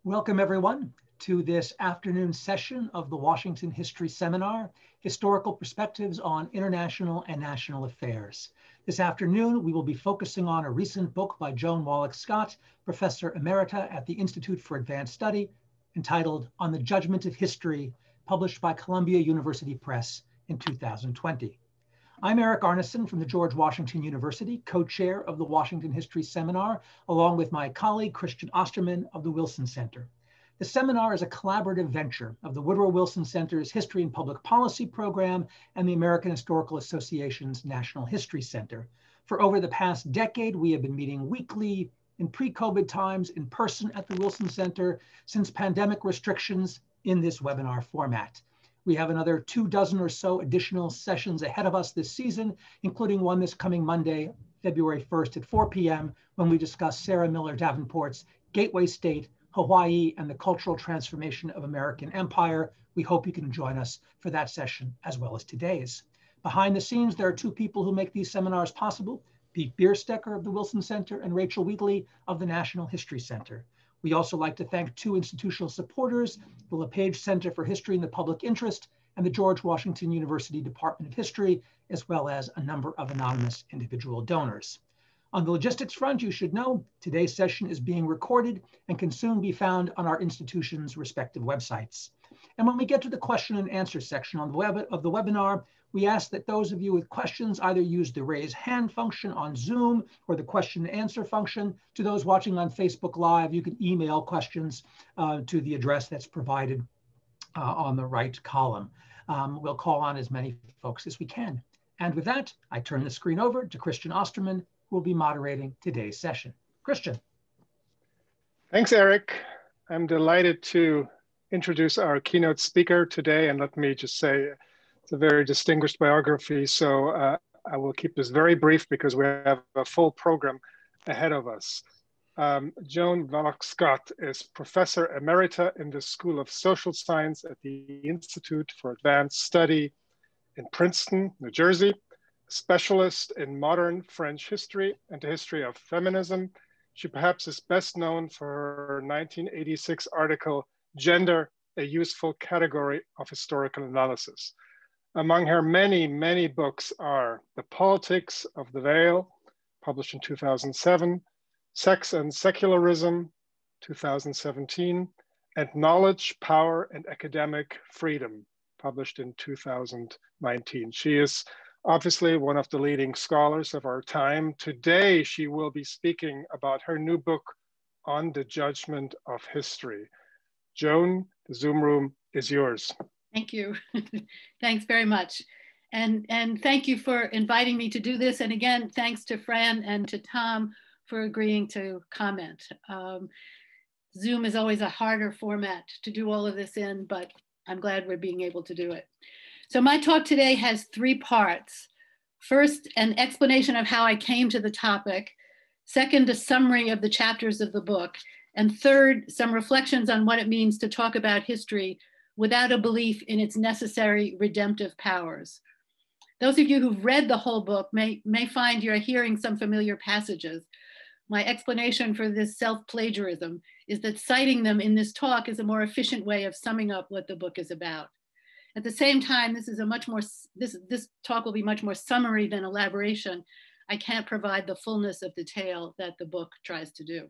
Welcome everyone to this afternoon session of the Washington History Seminar, Historical Perspectives on International and National Affairs. This afternoon, we will be focusing on a recent book by Joan Wallach Scott, Professor Emerita at the Institute for Advanced Study, entitled On the Judgment of History, published by Columbia University Press in 2020. I'm Eric Arneson from the George Washington University, co-chair of the Washington History Seminar, along with my colleague Christian Osterman of the Wilson Center. The seminar is a collaborative venture of the Woodrow Wilson Center's History and Public Policy program and the American Historical Association's National History Center. For over the past decade, we have been meeting weekly in pre-COVID times in person at the Wilson Center since pandemic restrictions in this webinar format. We have another 24 or so additional sessions ahead of us this season, including one this coming Monday, February 1st at 4 p.m. when we discuss Sarah Miller Davenport's Gateway State, Hawaii, and the Cultural Transformation of American Empire. We hope you can join us for that session as well as today's. Behind the scenes, there are two people who make these seminars possible, Pete Bierstecker of the Wilson Center and Rachel Wheatley of the National History Center. We also like to thank two institutional supporters, the LePage Center for History in the Public Interest and the George Washington University Department of History, as well as a number of anonymous individual donors. On the logistics front, you should know today's session is being recorded and can soon be found on our institution's respective websites. And when we get to the question and answer section on the webinar, we ask that those of you with questions either use the raise hand function on Zoom or the question and answer function. To those watching on Facebook Live, you can email questions to the address that's provided on the right column. We'll call on as many folks as we can. And with that, I turn the screen over to Christian Osterman, who will be moderating today's session. Christian. Thanks, Eric. I'm delighted to introduce our keynote speaker today, and let me just say, it's a very distinguished biography, so I will keep this very brief because we have a full program ahead of us. Joan Wallach Scott is Professor Emerita in the School of Social Science at the Institute for Advanced Study in Princeton, New Jersey, a specialist in modern French history and the history of feminism. She perhaps is best known for her 1986 article, Gender, a Useful Category of Historical Analysis. Among her many, many books are The Politics of the Veil, published in 2007, Sex and Secularism, 2017, and Knowledge, Power, and Academic Freedom, published in 2019. She is obviously one of the leading scholars of our time. Today, she will be speaking about her new book, On the Judgment of History. Joan, the Zoom room is yours. Thank you. Thanks very much. And thank you for inviting me to do this. And again, thanks to Fran and to Tom for agreeing to comment. Zoom is always a harder format to do all of this in, but I'm glad we're being able to do it. So my talk today has three parts. First, an explanation of how I came to the topic. Second, a summary of the chapters of the book. And third, some reflections on what it means to talk about history without a belief in its necessary redemptive powers. Those of you who've read the whole book may find you're hearing some familiar passages. My explanation for this self-plagiarism is that citing them in this talk is a more efficient way of summing up what the book is about. At the same time, this talk will be much more summary than elaboration. I can't provide the fullness of detail that the book tries to do.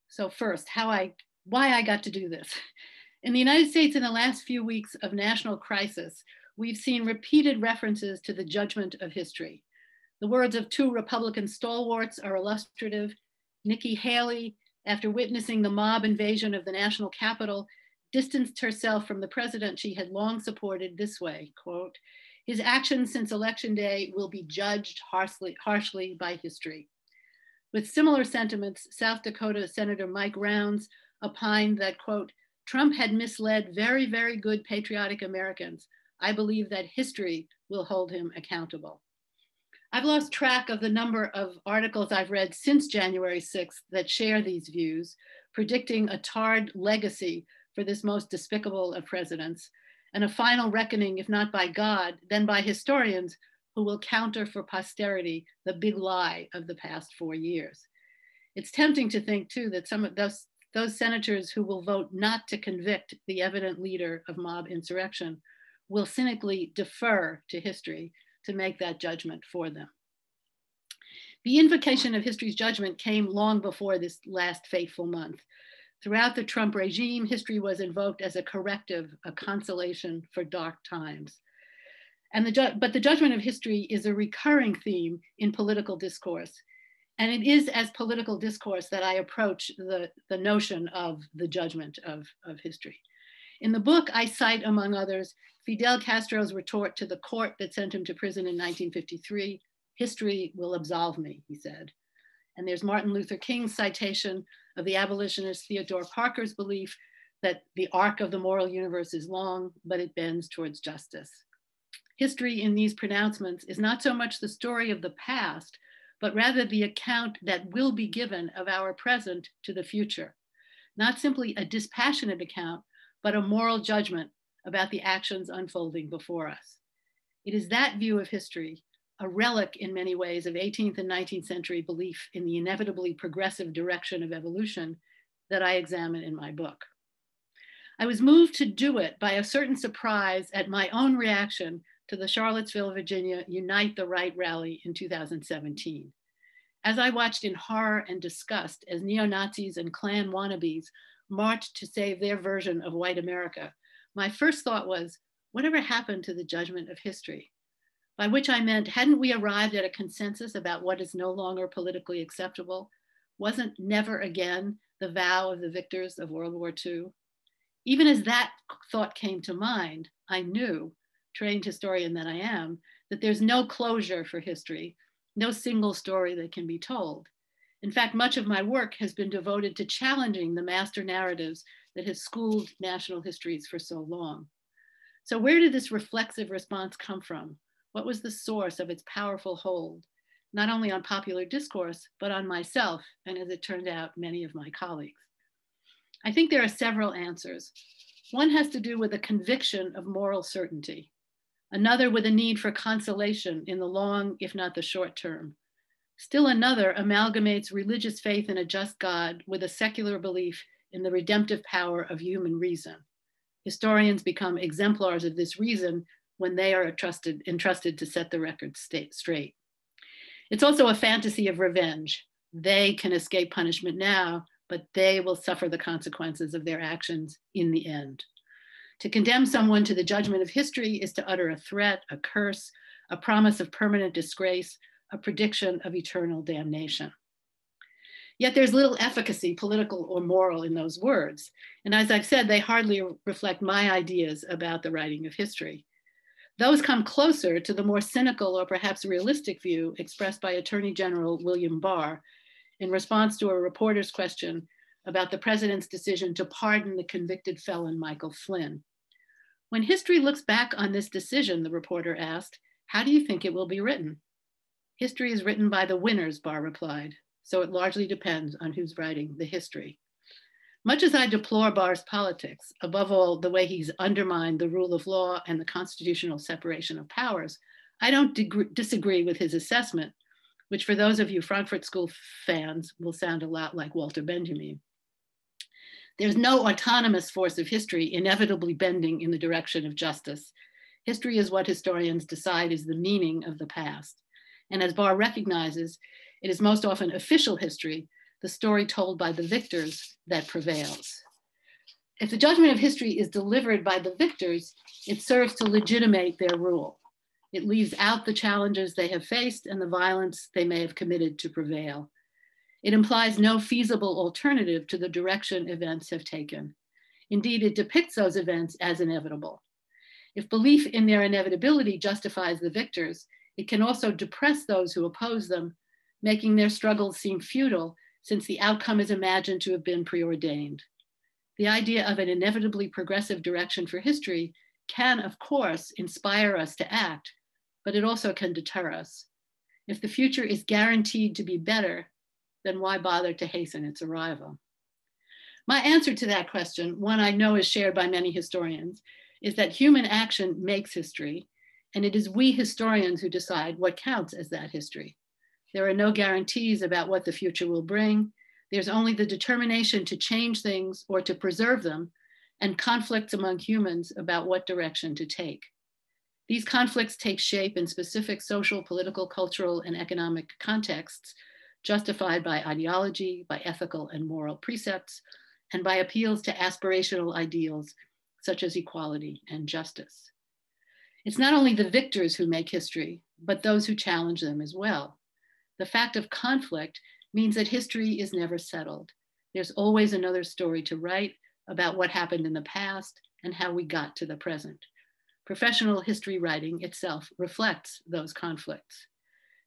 So first, why I got to do this. In the United States, in the last few weeks of national crisis, we've seen repeated references to the judgment of history. The words of two Republican stalwarts are illustrative. Nikki Haley, after witnessing the mob invasion of the national Capitol, distanced herself from the president she had long supported this way, quote, "His actions since Election Day will be judged harshly by history." With similar sentiments, South Dakota Senator Mike Rounds opined that, quote, "Trump had misled very, very good patriotic Americans. I believe that history will hold him accountable." I've lost track of the number of articles I've read since January 6th that share these views, predicting a tarred legacy for this most despicable of presidents, and a final reckoning, if not by God, then by historians who will counter for posterity the big lie of the past 4 years. It's tempting to think too that some of those senators who will vote not to convict the evident leader of mob insurrection will cynically defer to history to make that judgment for them. The invocation of history's judgment came long before this last fateful month. Throughout the Trump regime, history was invoked as a corrective, a consolation for dark times. But the judgment of history is a recurring theme in political discourse. And it is as political discourse that I approach the notion of the judgment of history. In the book, I cite, among others, Fidel Castro's retort to the court that sent him to prison in 1953, "History will absolve me," he said. And there's Martin Luther King's citation of the abolitionist Theodore Parker's belief that the arc of the moral universe is long, but it bends towards justice. History in these pronouncements is not so much the story of the past, but rather the account that will be given of our present to the future. Not simply a dispassionate account, but a moral judgment about the actions unfolding before us. It is that view of history, a relic in many ways of 18th and 19th century belief in the inevitably progressive direction of evolution, that I examine in my book. I was moved to do it by a certain surprise at my own reaction to the Charlottesville, Virginia Unite the Right rally in 2017. As I watched in horror and disgust as neo-Nazis and Klan wannabes marched to save their version of white America, my first thought was, whatever happened to the judgment of history? By which I meant, hadn't we arrived at a consensus about what is no longer politically acceptable? Wasn't never again the vow of the victors of World War II? Even as that thought came to mind, I knew, trained historian that I am, that there's no closure for history, no single story that can be told. In fact, much of my work has been devoted to challenging the master narratives that have schooled national histories for so long. So where did this reflexive response come from? What was the source of its powerful hold, not only on popular discourse, but on myself, and as it turned out, many of my colleagues? I think there are several answers. One has to do with a conviction of moral certainty. Another with a need for consolation in the long, if not the short term. Still another amalgamates religious faith in a just God with a secular belief in the redemptive power of human reason. Historians become exemplars of this reason when they are entrusted to set the record straight. It's also a fantasy of revenge. They can escape punishment now, but they will suffer the consequences of their actions in the end. To condemn someone to the judgment of history is to utter a threat, a curse, a promise of permanent disgrace, a prediction of eternal damnation. Yet there's little efficacy, political or moral, in those words. And as I've said, they hardly reflect my ideas about the writing of history. Those come closer to the more cynical or perhaps realistic view expressed by Attorney General William Barr in response to a reporter's question about the president's decision to pardon the convicted felon Michael Flynn. When history looks back on this decision, the reporter asked, how do you think it will be written? History is written by the winners, Barr replied, so it largely depends on who's writing the history. Much as I deplore Barr's politics, above all the way he's undermined the rule of law and the constitutional separation of powers, I don't disagree with his assessment, which for those of you Frankfurt School fans will sound a lot like Walter Benjamin. There's no autonomous force of history inevitably bending in the direction of justice. History is what historians decide is the meaning of the past. And as Barr recognizes, it is most often official history, the story told by the victors, that prevails. If the judgment of history is delivered by the victors, it serves to legitimate their rule. It leaves out the challenges they have faced and the violence they may have committed to prevail. It implies no feasible alternative to the direction events have taken. Indeed, it depicts those events as inevitable. If belief in their inevitability justifies the victors, it can also depress those who oppose them, making their struggles seem futile since the outcome is imagined to have been preordained. The idea of an inevitably progressive direction for history can, of course, inspire us to act, but it also can deter us. If the future is guaranteed to be better, then why bother to hasten its arrival? My answer to that question, one I know is shared by many historians, is that human action makes history, and it is we historians who decide what counts as that history. There are no guarantees about what the future will bring. There's only the determination to change things or to preserve them, and conflicts among humans about what direction to take. These conflicts take shape in specific social, political, cultural, and economic contexts, justified by ideology, by ethical and moral precepts, and by appeals to aspirational ideals such as equality and justice. It's not only the victors who make history, but those who challenge them as well. The fact of conflict means that history is never settled. There's always another story to write about what happened in the past and how we got to the present. Professional history writing itself reflects those conflicts.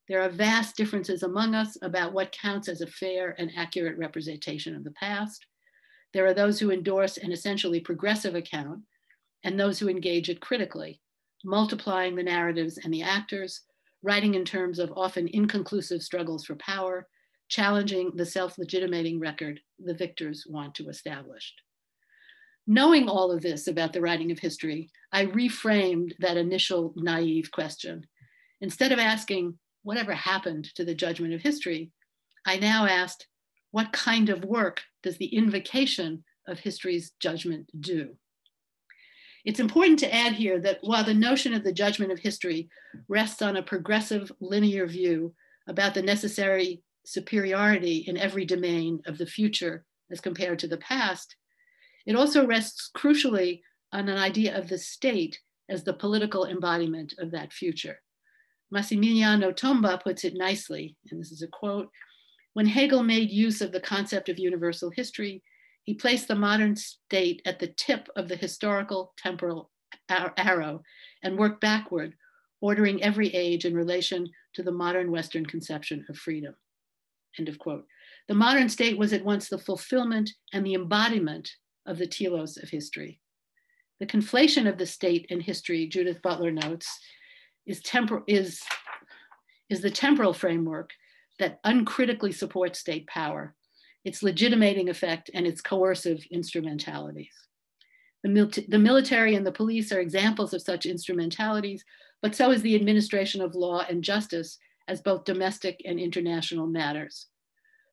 There are vast differences among us about what counts as a fair and accurate representation of the past. There are those who endorse an essentially progressive account and those who engage it critically, multiplying the narratives and the actors, writing in terms of often inconclusive struggles for power, challenging the self-legitimating record the victors want to establish. Knowing all of this about the writing of history, I reframed that initial naive question. Instead of asking, whatever happened to the judgment of history, I now asked, what kind of work does the invocation of history's judgment do? It's important to add here that while the notion of the judgment of history rests on a progressive linear view about the necessary superiority in every domain of the future as compared to the past, it also rests crucially on an idea of the state as the political embodiment of that future. Massimiliano Tomba puts it nicely, and this is a quote, when Hegel made use of the concept of universal history, he placed the modern state at the tip of the historical temporal arrow and worked backward, ordering every age in relation to the modern Western conception of freedom. End of quote. The modern state was at once the fulfillment and the embodiment of the telos of history. The conflation of the state and history, Judith Butler notes, is the temporal framework that uncritically supports state power, its legitimating effect, and its coercive instrumentalities. The military and the police are examples of such instrumentalities, but so is the administration of law and justice as both domestic and international matters.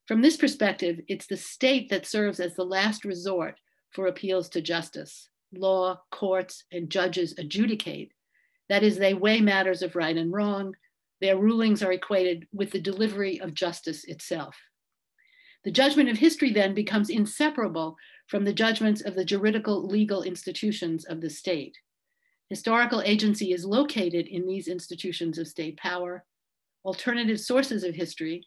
From this perspective, it's the state that serves as the last resort for appeals to justice. Law, courts, and judges adjudicate. That is, they weigh matters of right and wrong. Their rulings are equated with the delivery of justice itself. The judgment of history then becomes inseparable from the judgments of the juridical legal institutions of the state. Historical agency is located in these institutions of state power. Alternative sources of history,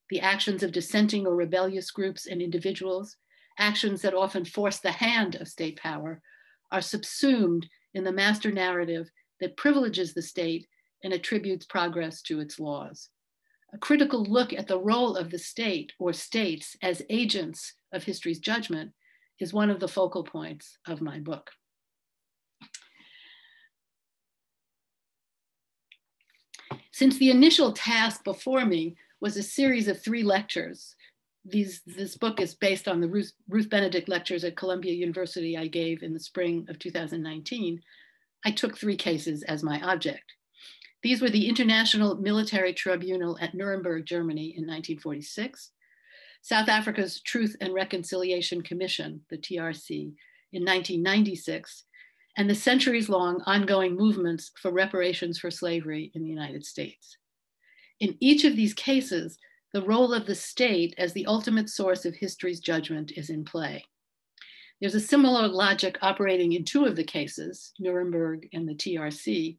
the actions of dissenting or rebellious groups and individuals, actions that often force the hand of state power, are subsumed in the master narrative that privileges the state and attributes progress to its laws. A critical look at the role of the state or states as agents of history's judgment is one of the focal points of my book. Since the initial task before me was a series of 3 lectures, this book is based on the Ruth Benedict lectures at Columbia University I gave in the spring of 2019, I took 3 cases as my object. These were the International Military Tribunal at Nuremberg, Germany in 1946, South Africa's Truth and Reconciliation Commission, the TRC, in 1996, and the centuries-long ongoing movements for reparations for slavery in the United States. In each of these cases, the role of the state as the ultimate source of history's judgment is in play. There's a similar logic operating in 2 of the cases, Nuremberg and the TRC,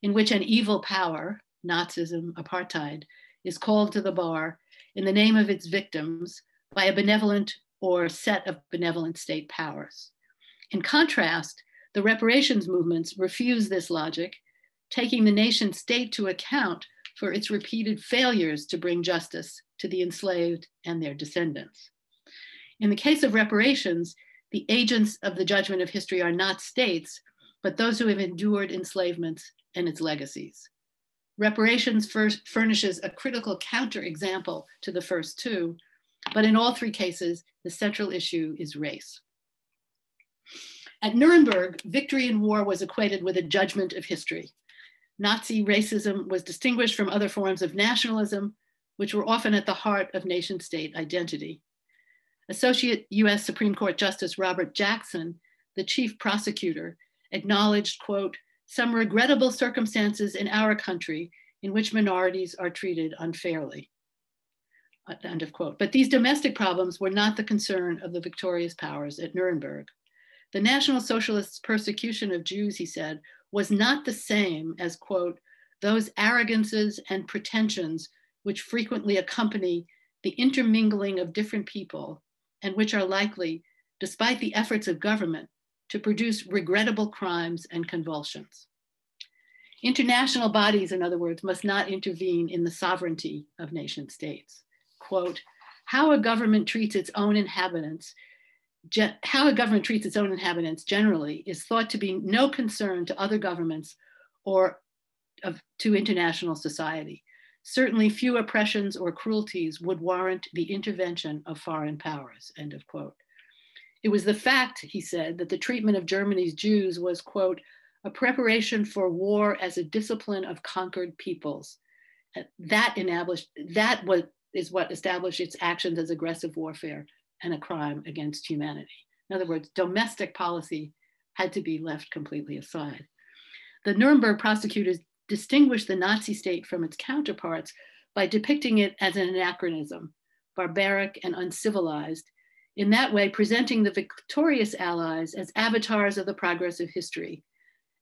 in which an evil power, Nazism, apartheid, is called to the bar in the name of its victims by a benevolent or set of benevolent state powers. In contrast, the reparations movements refuse this logic, taking the nation state to account for its repeated failures to bring justice to the enslaved and their descendants. In the case of reparations, the agents of the judgment of history are not states, but those who have endured enslavements and its legacies. Reparations furnishes a critical counterexample to the first 2, but in all 3 cases, the central issue is race. At Nuremberg, victory in war was equated with a judgment of history. Nazi racism was distinguished from other forms of nationalism, which were often at the heart of nation-state identity. Associate US Supreme Court Justice Robert Jackson, the chief prosecutor, acknowledged, quote, "some regrettable circumstances in our country in which minorities are treated unfairly," end of quote. But these domestic problems were not the concern of the victorious powers at Nuremberg. The National Socialists' persecution of Jews, he said, was not the same as, quote, "those arrogances and pretensions which frequently accompany the intermingling of different people and which are likely, despite the efforts of government, to produce regrettable crimes and convulsions." International bodies, in other words, must not intervene in the sovereignty of nation states. Quote, how a government treats its own inhabitants generally is thought to be no concern to other governments or to international society. Certainly few oppressions or cruelties would warrant the intervention of foreign powers, end of quote. It was the fact, he said, that the treatment of Germany's Jews was, quote, "a preparation for war as a discipline of conquered peoples." That is what established its actions as aggressive warfare and a crime against humanity. In other words, domestic policy had to be left completely aside. The Nuremberg prosecutors distinguished the Nazi state from its counterparts by depicting it as an anachronism, barbaric and uncivilized, in that way presenting the victorious allies as avatars of the progress of history,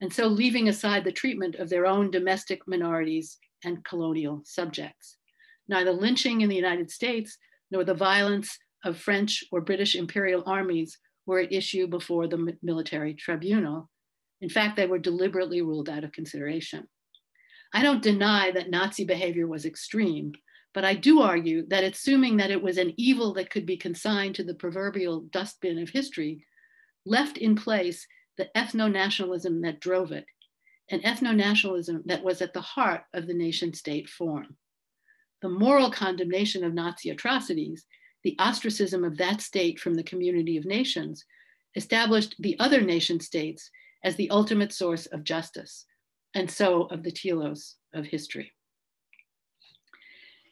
and so leaving aside the treatment of their own domestic minorities and colonial subjects. Neither lynching in the United States nor the violence of French or British imperial armies were at issue before the military tribunal. In fact, they were deliberately ruled out of consideration. I don't deny that Nazi behavior was extreme, but I do argue that assuming that it was an evil that could be consigned to the proverbial dustbin of history, left in place the ethno-nationalism that drove it, an ethno-nationalism that was at the heart of the nation-state form. The moral condemnation of Nazi atrocities, the ostracism of that state from the community of nations, established the other nation states as the ultimate source of justice, and so of the telos of history.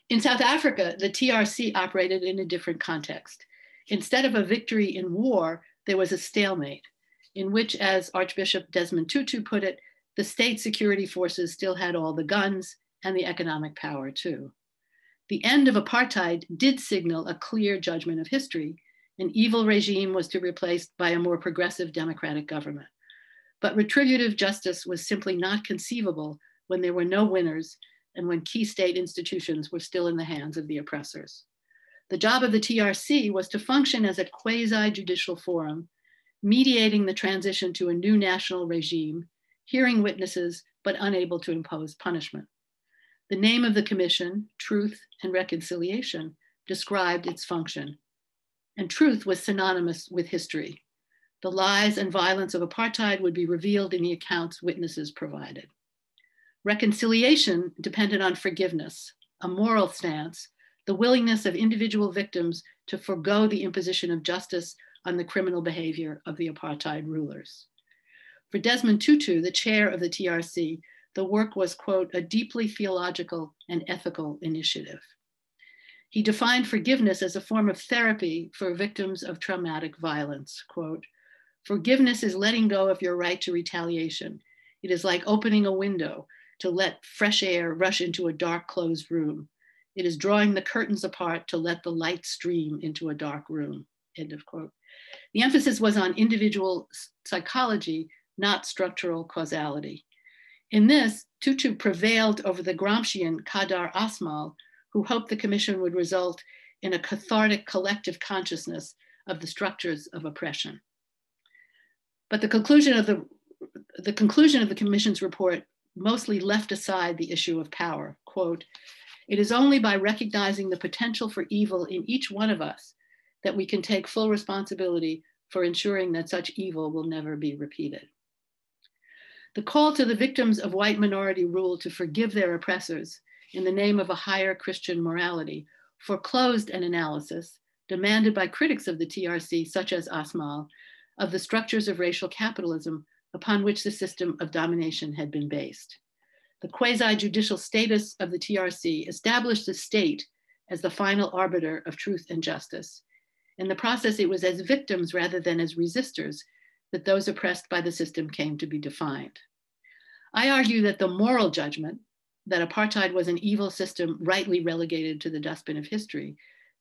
In South Africa, the TRC operated in a different context. Instead of a victory in war, there was a stalemate, in which, as Archbishop Desmond Tutu put it, the state security forces still had all the guns and the economic power too. The end of apartheid did signal a clear judgment of history. An evil regime was to be replaced by a more progressive democratic government. But retributive justice was simply not conceivable when there were no winners and when key state institutions were still in the hands of the oppressors. The job of the TRC was to function as a quasi-judicial forum, mediating the transition to a new national regime, hearing witnesses, but unable to impose punishment. The name of the commission, Truth and Reconciliation, described its function. And truth was synonymous with history. The lies and violence of apartheid would be revealed in the accounts witnesses provided. Reconciliation depended on forgiveness, a moral stance, the willingness of individual victims to forego the imposition of justice on the criminal behavior of the apartheid rulers. For Desmond Tutu, the chair of the TRC, the work was, quote, "a deeply theological and ethical initiative." He defined forgiveness as a form of therapy for victims of traumatic violence, quote, "Forgiveness is letting go of your right to retaliation. It is like opening a window to let fresh air rush into a dark closed room. It is drawing the curtains apart to let the light stream into a dark room," end of quote. The emphasis was on individual psychology, not structural causality. In this, Tutu prevailed over the Gramscian Kadar Asmal, who hoped the commission would result in a cathartic collective consciousness of the structures of oppression. But the conclusion of the commission's report mostly left aside the issue of power. Quote, "It is only by recognizing the potential for evil in each one of us that we can take full responsibility for ensuring that such evil will never be repeated." The call to the victims of white minority rule to forgive their oppressors in the name of a higher Christian morality foreclosed an analysis demanded by critics of the TRC, such as Asmal, of the structures of racial capitalism upon which the system of domination had been based. The quasi-judicial status of the TRC established the state as the final arbiter of truth and justice. In the process, it was as victims rather than as resistors that those oppressed by the system came to be defined. I argue that the moral judgment that apartheid was an evil system rightly relegated to the dustbin of history,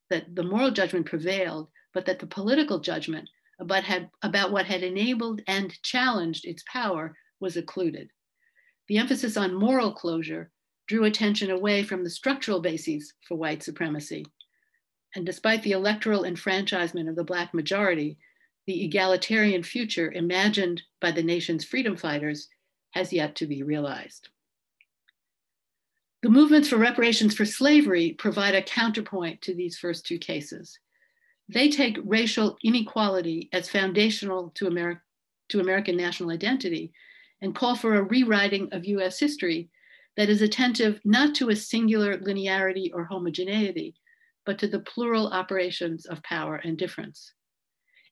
that the moral judgment prevailed, but that the political judgment about what had enabled and challenged its power was occluded. The emphasis on moral closure drew attention away from the structural bases for white supremacy. And despite the electoral enfranchisement of the Black majority, the egalitarian future imagined by the nation's freedom fighters has yet to be realized. The movements for reparations for slavery provide a counterpoint to these first two cases. They take racial inequality as foundational to American national identity and call for a rewriting of US history that is attentive not to a singular linearity or homogeneity, but to the plural operations of power and difference.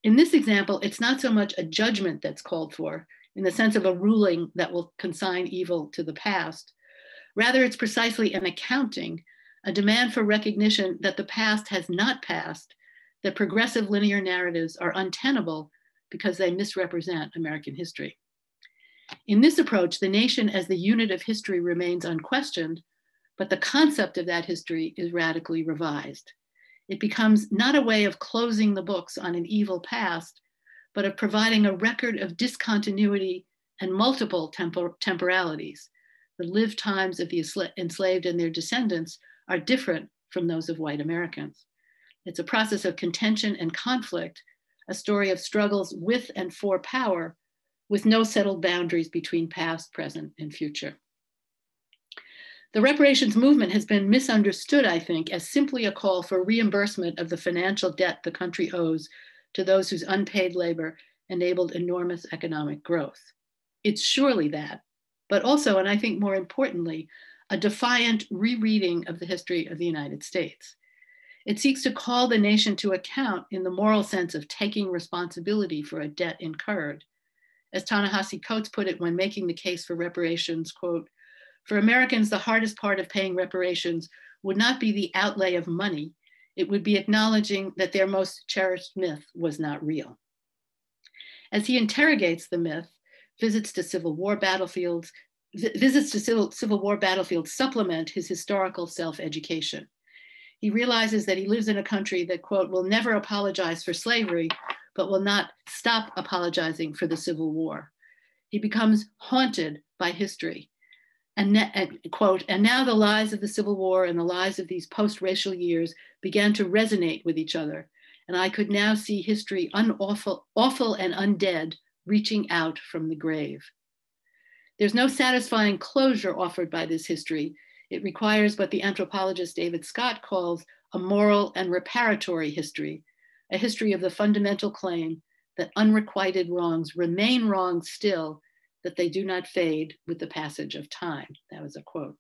In this example, it's not so much a judgment that's called for in the sense of a ruling that will consign evil to the past. Rather, it's precisely an accounting, a demand for recognition that the past has not passed, that progressive linear narratives are untenable because they misrepresent American history. In this approach, the nation as the unit of history remains unquestioned, but the concept of that history is radically revised. It becomes not a way of closing the books on an evil past, but of providing a record of discontinuity and multiple temporalities. The lived times of the enslaved and their descendants are different from those of white Americans. It's a process of contention and conflict, a story of struggles with and for power, with no settled boundaries between past, present, and future. The reparations movement has been misunderstood, I think, as simply a call for reimbursement of the financial debt the country owes to those whose unpaid labor enabled enormous economic growth. It's surely that, but also, and I think more importantly, a defiant rereading of the history of the United States. It seeks to call the nation to account in the moral sense of taking responsibility for a debt incurred. As Ta-Nehisi Coates put it when making the case for reparations, quote, "For Americans, the hardest part of paying reparations would not be the outlay of money. It would be acknowledging that their most cherished myth was not real." As he interrogates the myth, visits to Civil War battlefields supplement his historical self-education. He realizes that he lives in a country that, quote, "will never apologize for slavery, but will not stop apologizing for the Civil War." He becomes haunted by history. And quote, "and now the lies of the Civil War and the lies of these post-racial years began to resonate with each other. And I could now see history awful and undead reaching out from the grave." There's no satisfying closure offered by this history. It requires what the anthropologist David Scott calls a moral and reparatory history, a history of the fundamental claim that unrequited wrongs remain wrongs still, that they do not fade with the passage of time. That was a quote.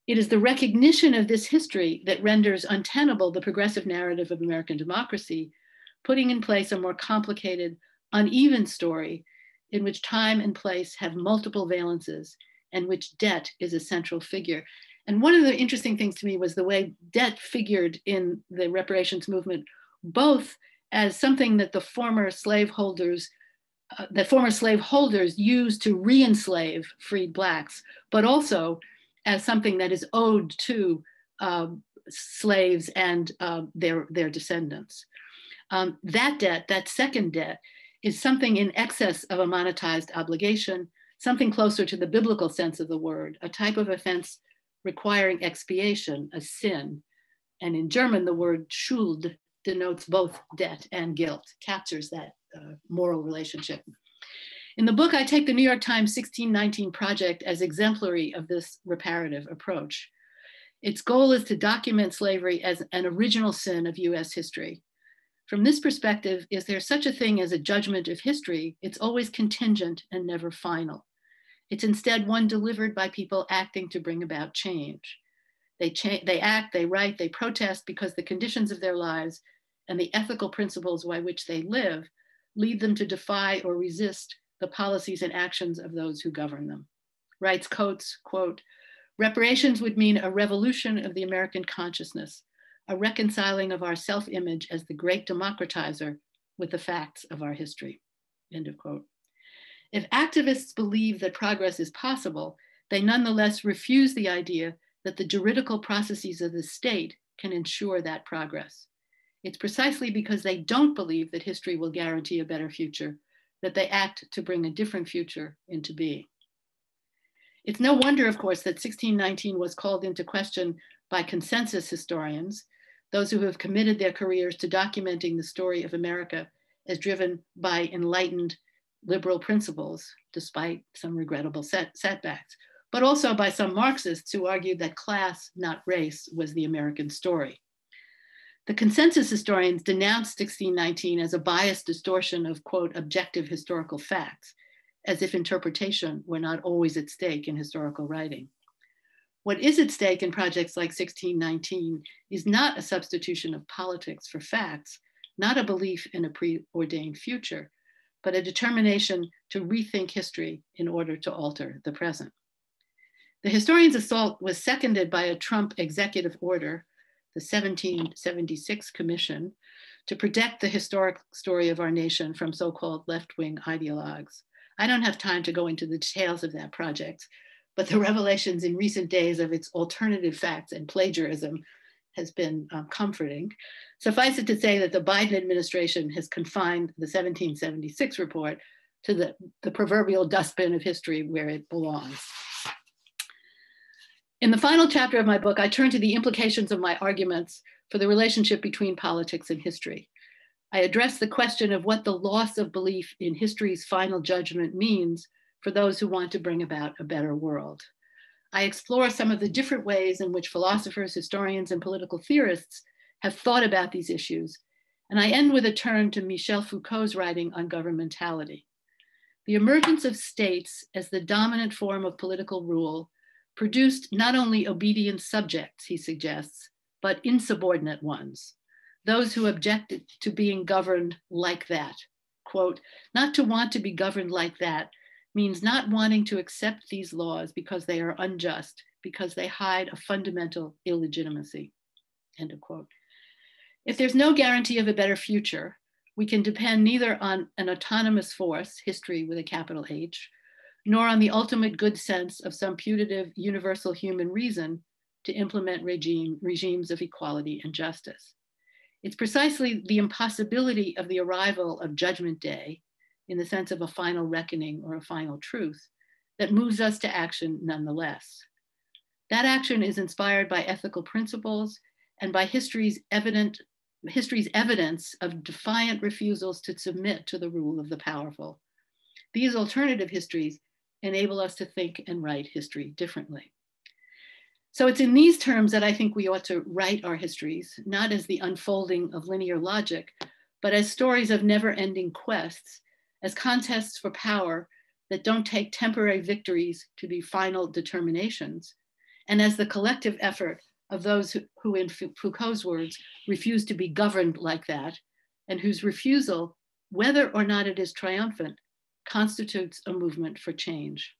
It is the recognition of this history that renders untenable the progressive narrative of American democracy, putting in place a more complicated, uneven story in which time and place have multiple valences and which debt is a central figure. And one of the interesting things to me was the way debt figured in the reparations movement, both as something that the former slaveholders used to re-enslave freed Blacks, but also as something that is owed to slaves and their descendants. That debt, that second debt, is something in excess of a monetized obligation, something closer to the biblical sense of the word, a type of offense requiring expiation, a sin. And in German, the word Schuld denotes both debt and guilt, captures that moral relationship. In the book, I take the New York Times 1619 Project as exemplary of this reparative approach. Its goal is to document slavery as an original sin of US history. From this perspective, is there such a thing as a judgment of history? It's always contingent and never final. It's instead one delivered by people acting to bring about change. They act, they write, they protest because the conditions of their lives and the ethical principles by which they live lead them to defy or resist the policies and actions of those who govern them. Writes Coates, quote, "Reparations would mean a revolution of the American consciousness, a reconciling of our self-image as the great democratizer with the facts of our history, end of quote. If activists believe that progress is possible, they nonetheless refuse the idea that the juridical processes of the state can ensure that progress. It's precisely because they don't believe that history will guarantee a better future that they act to bring a different future into being. It's no wonder, of course, that 1619 was called into question by consensus historians, those who have committed their careers to documenting the story of America as driven by enlightened liberal principles, despite some regrettable setbacks, but also by some Marxists who argued that class, not race, was the American story. The consensus historians denounced 1619 as a biased distortion of, quote, objective historical facts, as if interpretation were not always at stake in historical writing. What is at stake in projects like 1619 is not a substitution of politics for facts, not a belief in a preordained future, but a determination to rethink history in order to alter the present. The historian's assault was seconded by a Trump executive order, the 1776 Commission, to protect the historic story of our nation from so-called left-wing ideologues. I don't have time to go into the details of that project, but the revelations in recent days of its alternative facts and plagiarism has been comforting. Suffice it to say that the Biden administration has confined the 1776 report to the proverbial dustbin of history where it belongs. In the final chapter of my book, I turn to the implications of my arguments for the relationship between politics and history. I address the question of what the loss of belief in history's final judgment means for those who want to bring about a better world. I explore some of the different ways in which philosophers, historians, and political theorists have thought about these issues. And I end with a turn to Michel Foucault's writing on governmentality. The emergence of states as the dominant form of political rule produced not only obedient subjects, he suggests, but insubordinate ones, those who objected to being governed like that. Quote, not to want to be governed like that means not wanting to accept these laws because they are unjust, because they hide a fundamental illegitimacy, end of quote. If there's no guarantee of a better future, we can depend neither on an autonomous force, history with a capital H, nor on the ultimate good sense of some putative universal human reason to implement regimes of equality and justice. It's precisely the impossibility of the arrival of Judgment Day, in the sense of a final reckoning or a final truth, that moves us to action nonetheless. That action is inspired by ethical principles and by history's evidence of defiant refusals to submit to the rule of the powerful. These alternative histories enable us to think and write history differently. So it's in these terms that I think we ought to write our histories, not as the unfolding of linear logic, but as stories of never-ending quests, as contests for power that don't take temporary victories to be final determinations, and as the collective effort of those who, in Foucault's words, refuse to be governed like that, and whose refusal, whether or not it is triumphant, constitutes a movement for change.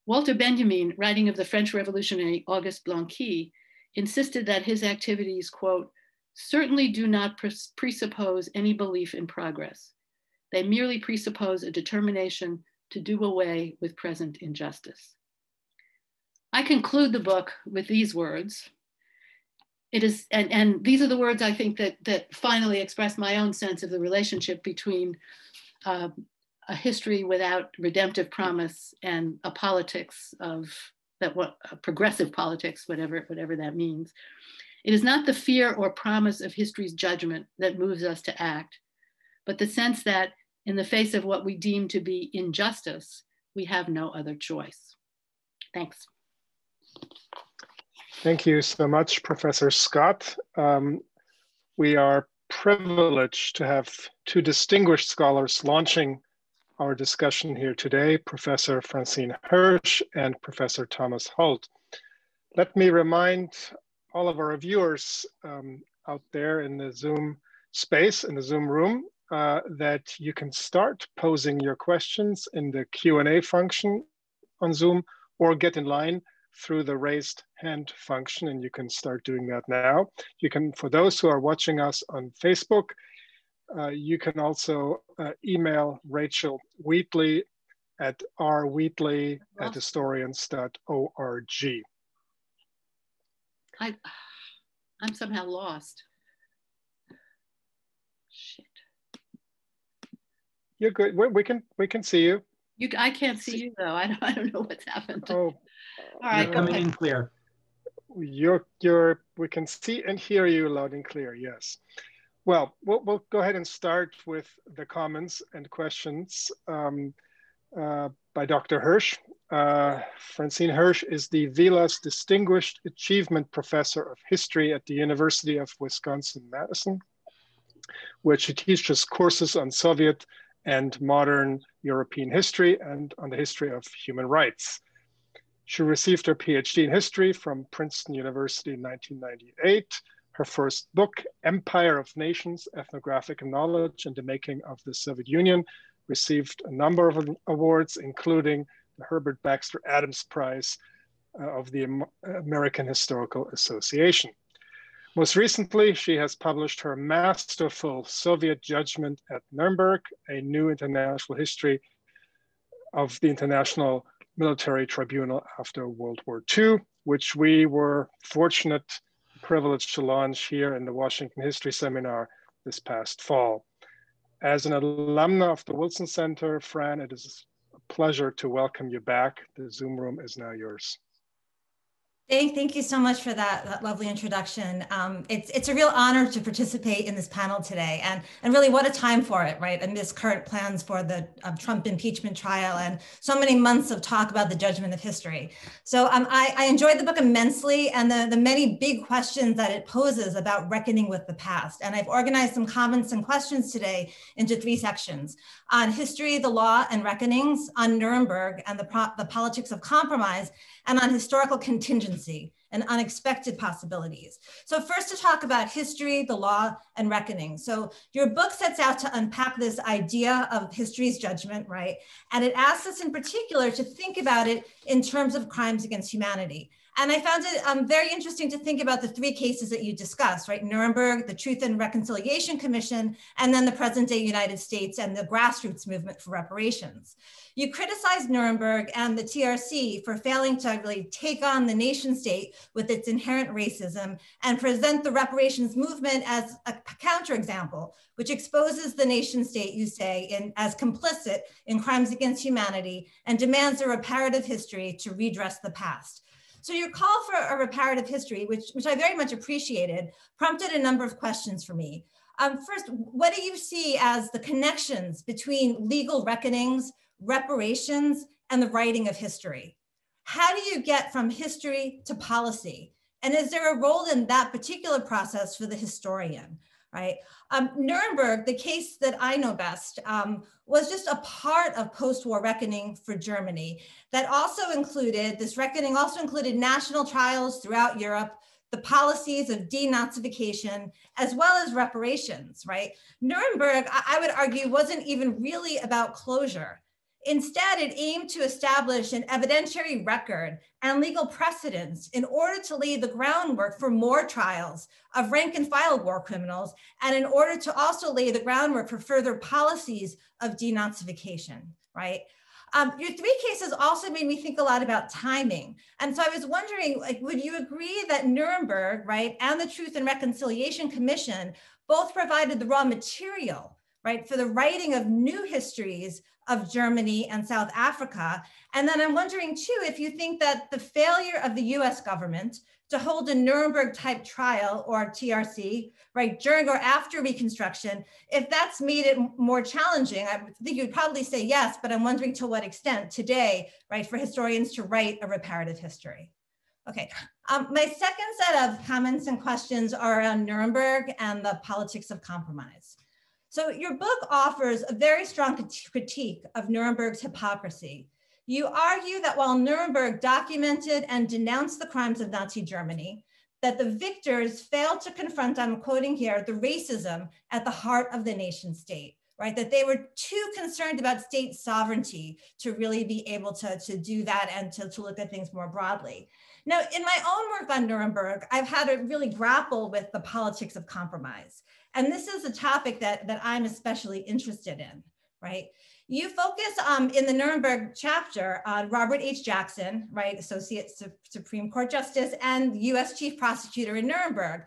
Walter Benjamin, writing of the French revolutionary Auguste Blanqui, insisted that his activities, quote, certainly do not presuppose any belief in progress. They merely presuppose a determination to do away with present injustice. I conclude the book with these words. It is, and these are the words I think that finally express my own sense of the relationship between a history without redemptive promise and a politics of that, a progressive politics, whatever that means. It is not the fear or promise of history's judgment that moves us to act, but the sense that in the face of what we deem to be injustice, we have no other choice. Thanks. Thank you so much, Professor Scott. We are privileged to have two distinguished scholars launching our discussion here today, Professor Francine Hirsch and Professor Thomas Holt. Let me remind all of our viewers out there in the Zoom space, in the Zoom room, that you can start posing your questions in the Q&A function on Zoom or get in line through the raised hand function, and you can start doing that now. You can, for those who are watching us on Facebook, you can also email Rachel Wheatley at rwheatley@historians.org. I'm somehow lost. Shit. You're good. We can see you. I can't see you though. I don't know what's happened. Oh, all right. You're coming in clear. We can see and hear you loud and clear. Yes. Well, we'll go ahead and start with the comments and questions by Dr. Hirsch. Francine Hirsch is the Vilas Distinguished Achievement Professor of History at the University of Wisconsin-Madison, where she teaches courses on Soviet and modern European history and on the history of human rights. She received her PhD in history from Princeton University in 1998. Her first book, Empire of Nations, Ethnographic Knowledge and the Making of the Soviet Union, received a number of awards, including the Herbert Baxter Adams Prize of the American Historical Association. Most recently, she has published her masterful Soviet Judgment at Nuremberg, a new international history of the International Military Tribunal after World War II, which we were fortunate, privileged to launch here in the Washington History Seminar this past fall. As an alumna of the Wilson Center, Fran, it is a pleasure to welcome you back. The Zoom room is now yours. Thank you so much for that lovely introduction. It's a real honor to participate in this panel today, and really what a time for it, right? Amidst current plans for the Trump impeachment trial and so many months of talk about the judgment of history. So I enjoyed the book immensely, and the many big questions that it poses about reckoning with the past. And I've organized some comments and questions today into 3 sections: on history, the law, and reckonings, on Nuremberg and the politics of compromise, and on historical contingency and unexpected possibilities. So first, to talk about history, the law, and reckoning. So your book sets out to unpack this idea of history's judgment, right? And it asks us in particular to think about it in terms of crimes against humanity. And I found it very interesting to think about the 3 cases that you discussed, right? Nuremberg, the Truth and Reconciliation Commission, and then the present day United States and the grassroots movement for reparations. You criticized Nuremberg and the TRC for failing to really take on the nation state with its inherent racism and present the reparations movement as a counterexample, which exposes the nation state, you say, as complicit in crimes against humanity and demands a reparative history to redress the past. So your call for a reparative history, which I very much appreciated, prompted a number of questions for me. First, what do you see as the connections between legal reckonings, reparations, and the writing of history? How do you get from history to policy? And is there a role in that particular process for the historian, right? Nuremberg, the case that I know best, was just a part of post-war reckoning for Germany. That also included, this reckoning also included national trials throughout Europe, the policies of denazification, as well as reparations, right? Nuremberg, I would argue, wasn't even really about closure. Instead, it aimed to establish an evidentiary record and legal precedents in order to lay the groundwork for more trials of rank and file war criminals, and in order to also lay the groundwork for further policies of denazification, right? Your 3 cases also made me think a lot about timing. And so I was wondering, like, would you agree that Nuremberg, right, and the Truth and Reconciliation Commission both provided the raw material, right, for the writing of new histories of Germany and South Africa? And then I'm wondering too, if you think that the failure of the US government to hold a Nuremberg type trial, or TRC, right, during or after Reconstruction, if that's made it more challenging. I think you'd probably say yes, but I'm wondering to what extent today, right, for historians to write a reparative history. Okay, my second set of comments and questions are around Nuremberg and the politics of compromise. So your book offers a very strong critique of Nuremberg's hypocrisy. You argue that while Nuremberg documented and denounced the crimes of Nazi Germany, that the victors failed to confront, I'm quoting here, the racism at the heart of the nation state, right? That they were too concerned about state sovereignty to really be able to do that and to look at things more broadly. Now, in my own work on Nuremberg, I've had to really grapple with the politics of compromise. And this is a topic that I'm especially interested in, right? You focus in the Nuremberg chapter on Robert H. Jackson, right, Associate Supreme Court Justice and US Chief Prosecutor in Nuremberg.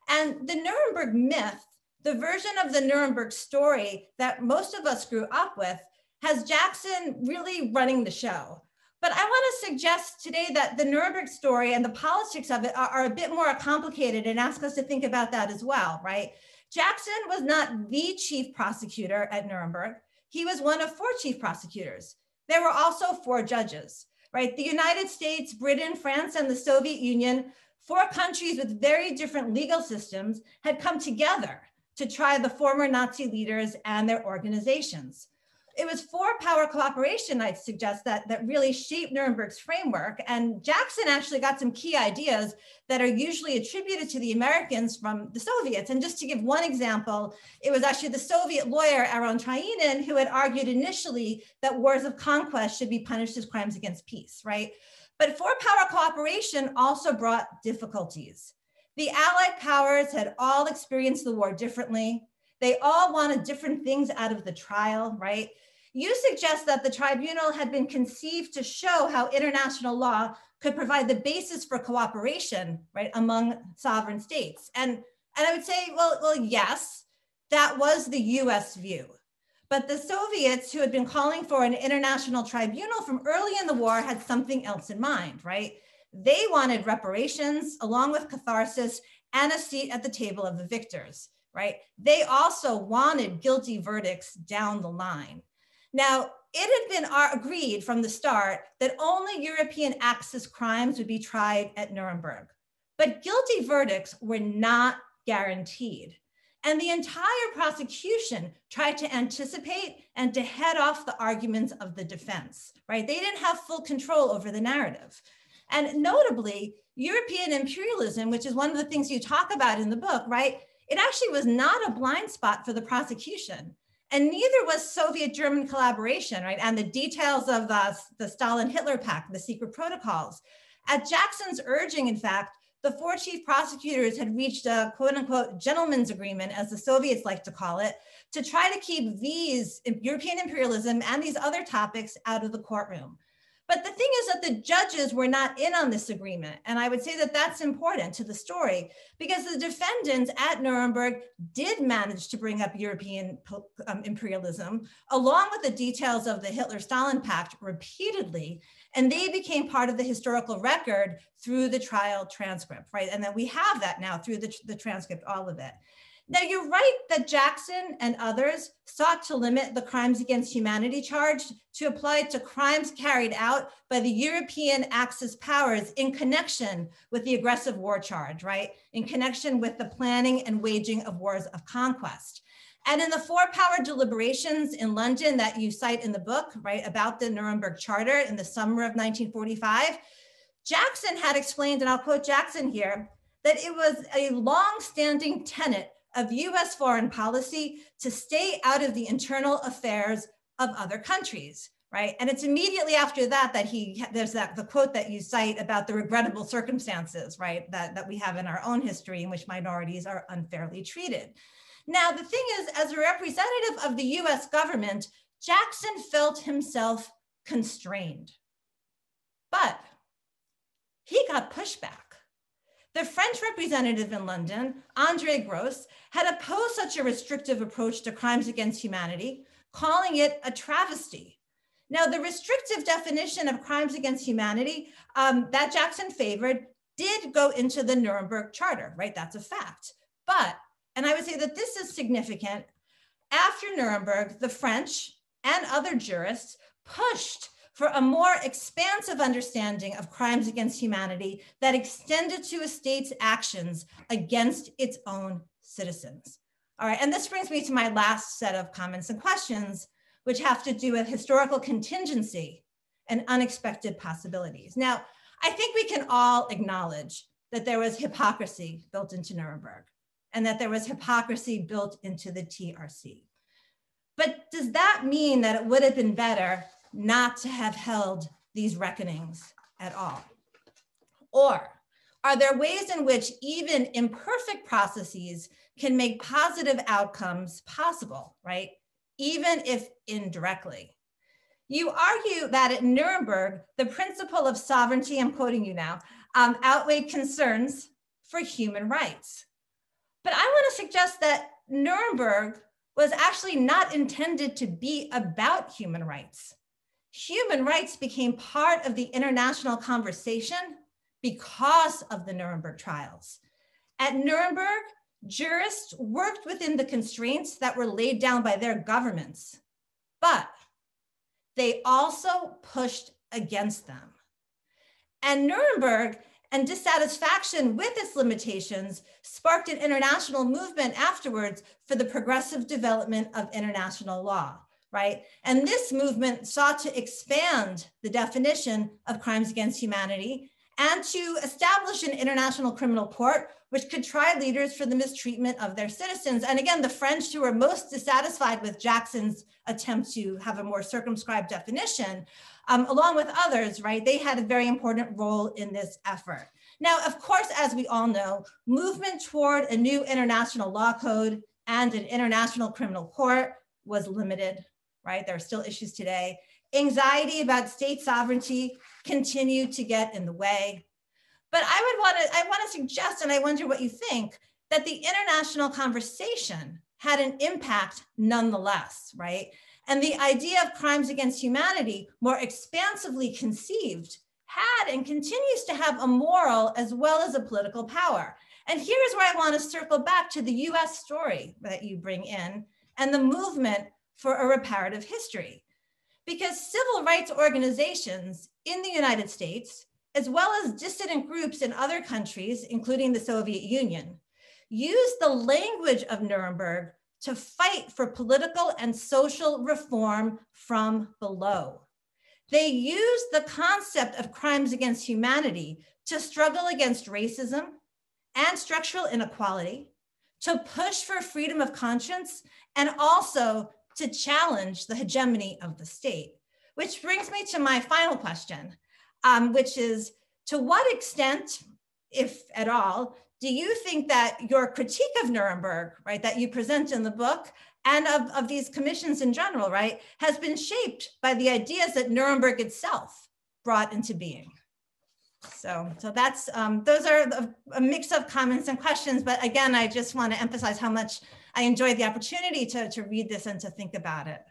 And the Nuremberg myth, the version of the Nuremberg story that most of us grew up with, has Jackson really running the show. But I want to suggest today that the Nuremberg story and the politics of it are a bit more complicated, and ask us to think about that as well, right? Jackson was not the chief prosecutor at Nuremberg. He was one of 4 chief prosecutors. There were also 4 judges, right? The United States, Britain, France, and the Soviet Union, 4 countries with very different legal systems, had come together to try the former Nazi leaders and their organizations. It was 4 power cooperation, I'd suggest, that really shaped Nuremberg's framework. And Jackson actually got some key ideas that are usually attributed to the Americans from the Soviets. And just to give one example, it was actually the Soviet lawyer Aaron Trainin who had argued initially that wars of conquest should be punished as crimes against peace, right? But 4 power cooperation also brought difficulties. The Allied powers had all experienced the war differently. They all wanted different things out of the trial, right? You suggest that the tribunal had been conceived to show how international law could provide the basis for cooperation, right, among sovereign states. And I would say, well, yes, that was the US view. But the Soviets, who had been calling for an international tribunal from early in the war, had something else in mind, right? They wanted reparations along with catharsis and a seat at the table of the victors, right? They also wanted guilty verdicts down the line. Now, it had been agreed from the start that only European Axis crimes would be tried at Nuremberg, but guilty verdicts were not guaranteed. And the entire prosecution tried to anticipate and to head off the arguments of the defense, right? They didn't have full control over the narrative. And notably, European imperialism, which is one of the things you talk about in the book, right? It actually was not a blind spot for the prosecution. And neither was Soviet-German collaboration, right? And the details of the Stalin-Hitler Pact, the secret protocols. At Jackson's urging, in fact, the 4 chief prosecutors had reached a quote unquote gentleman's agreement, as the Soviets like to call it, to try to keep these European imperialism and these other topics out of the courtroom. But the thing is that the judges were not in on this agreement. And I would say that that's important to the story, because the defendants at Nuremberg did manage to bring up European imperialism, along with the details of the Hitler-Stalin Pact repeatedly, and they became part of the historical record through the trial transcript, right? And then we have that now through the transcript, all of it. Now, you're right that Jackson and others sought to limit the crimes against humanity charge to apply to crimes carried out by the European Axis powers in connection with the aggressive war charge, right? In connection with the planning and waging of wars of conquest. And in the 4 power deliberations in London that you cite in the book, right, about the Nuremberg Charter in the summer of 1945, Jackson had explained, and I'll quote Jackson here, that it was a long-standing tenet of US foreign policy to stay out of the internal affairs of other countries, right? And it's immediately after that there's the quote that you cite about the regrettable circumstances, right? That we have in our own history in which minorities are unfairly treated. Now, the thing is, as a representative of the US government, Jackson felt himself constrained, but he got pushback. The French representative in London, André Gros, had opposed such a restrictive approach to crimes against humanity, calling it a travesty. Now, the restrictive definition of crimes against humanity that Jackson favored did go into the Nuremberg Charter, right? That's a fact. But, and I would say that this is significant, after Nuremberg, the French and other jurists pushed for a more expansive understanding of crimes against humanity that extended to a state's actions against its own citizens. All right, and this brings me to my last set of comments and questions, which have to do with historical contingency and unexpected possibilities. Now, I think we can all acknowledge that there was hypocrisy built into Nuremberg and that there was hypocrisy built into the TRC. But does that mean that it would have been better not to have held these reckonings at all? Or are there ways in which even imperfect processes can make positive outcomes possible, right? Even if indirectly. You argue that at Nuremberg, the principle of sovereignty, I'm quoting you now, outweighed concerns for human rights. But I want to suggest that Nuremberg was actually not intended to be about human rights. Human rights became part of the international conversation because of the Nuremberg trials. At Nuremberg, jurists worked within the constraints that were laid down by their governments, but they also pushed against them. And Nuremberg and dissatisfaction with its limitations sparked an international movement afterwards for the progressive development of international law, right? And this movement sought to expand the definition of crimes against humanity and to establish an international criminal court which could try leaders for the mistreatment of their citizens. And again, the French, who were most dissatisfied with Jackson's attempt to have a more circumscribed definition, along with others, right, they had a very important role in this effort. Now, of course, as we all know, movement toward a new international law code and an international criminal court was limited, right? There are still issues today. Anxiety about state sovereignty continued to get in the way. But I want to suggest, and I wonder what you think, that the international conversation had an impact nonetheless, right? And the idea of crimes against humanity, more expansively conceived, had and continues to have a moral as well as a political power. And here's where I want to circle back to the US story that you bring in and the movement for a reparative history. Because civil rights organizations in the United States, as well as dissident groups in other countries, including the Soviet Union, used the language of Nuremberg to fight for political and social reform from below. They used the concept of crimes against humanity to struggle against racism and structural inequality, to push for freedom of conscience, and also to challenge the hegemony of the state. Which brings me to my final question, which is, to what extent, if at all, do you think that your critique of Nuremberg, right, that you present in the book, and of these commissions in general, right, has been shaped by the ideas that Nuremberg itself brought into being? So that's, those are a mix of comments and questions, but again, I just want to emphasize how much I enjoyed the opportunity to read this and to think about it.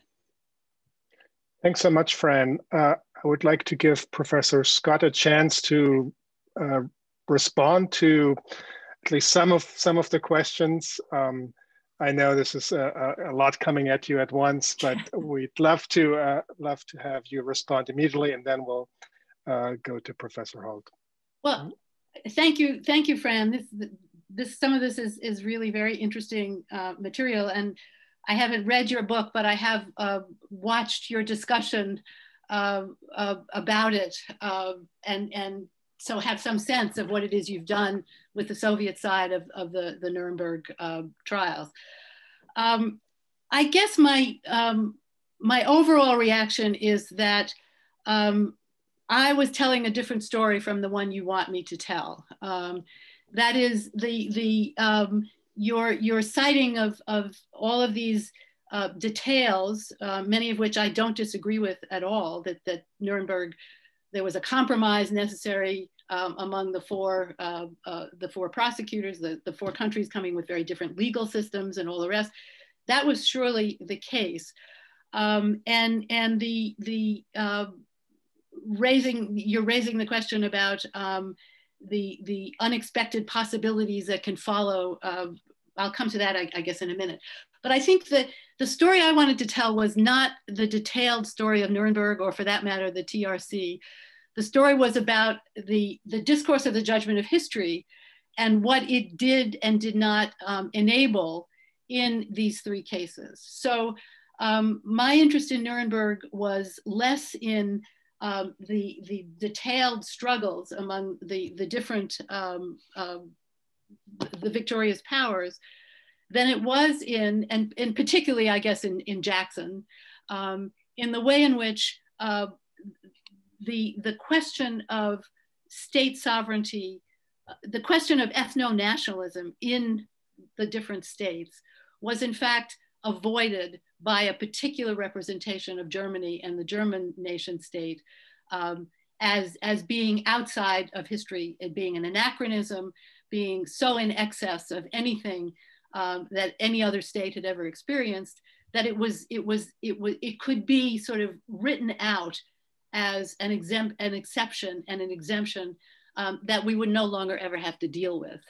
Thanks so much, Fran. I would like to give Professor Scott a chance to respond to at least some of the questions. I know this is a lot coming at you at once, but we'd love to have you respond immediately, and then we'll go to Professor Holt. Well, thank you, Fran. Some of this is really very interesting material, and I haven't read your book, but I have watched your discussion about it, and so have some sense of what it is you've done with the Soviet side of the Nuremberg trials. I guess my overall reaction is that I was telling a different story from the one you want me to tell. That is your citing of all of these details, many of which I don't disagree with at all, that Nuremberg, there was a compromise necessary among the four prosecutors, the four countries coming with very different legal systems and all the rest. That was surely the case. And you're raising the question about the unexpected possibilities that can follow. I'll come to that, I guess, in a minute. But I think that the story I wanted to tell was not the detailed story of Nuremberg, or for that matter, the TRC. The story was about the discourse of the judgment of history and what it did and did not enable in these three cases. So my interest in Nuremberg was less in the detailed struggles among the different, the victorious powers, than it was and particularly, I guess, in Jackson, in the way in which the question of state sovereignty, the question of ethno-nationalism in the different states was in fact avoided by a particular representation of Germany and the German nation state as being outside of history, it being an anachronism, being so in excess of anything that any other state had ever experienced, that it could be sort of written out as an exception and an exemption that we would no longer ever have to deal with.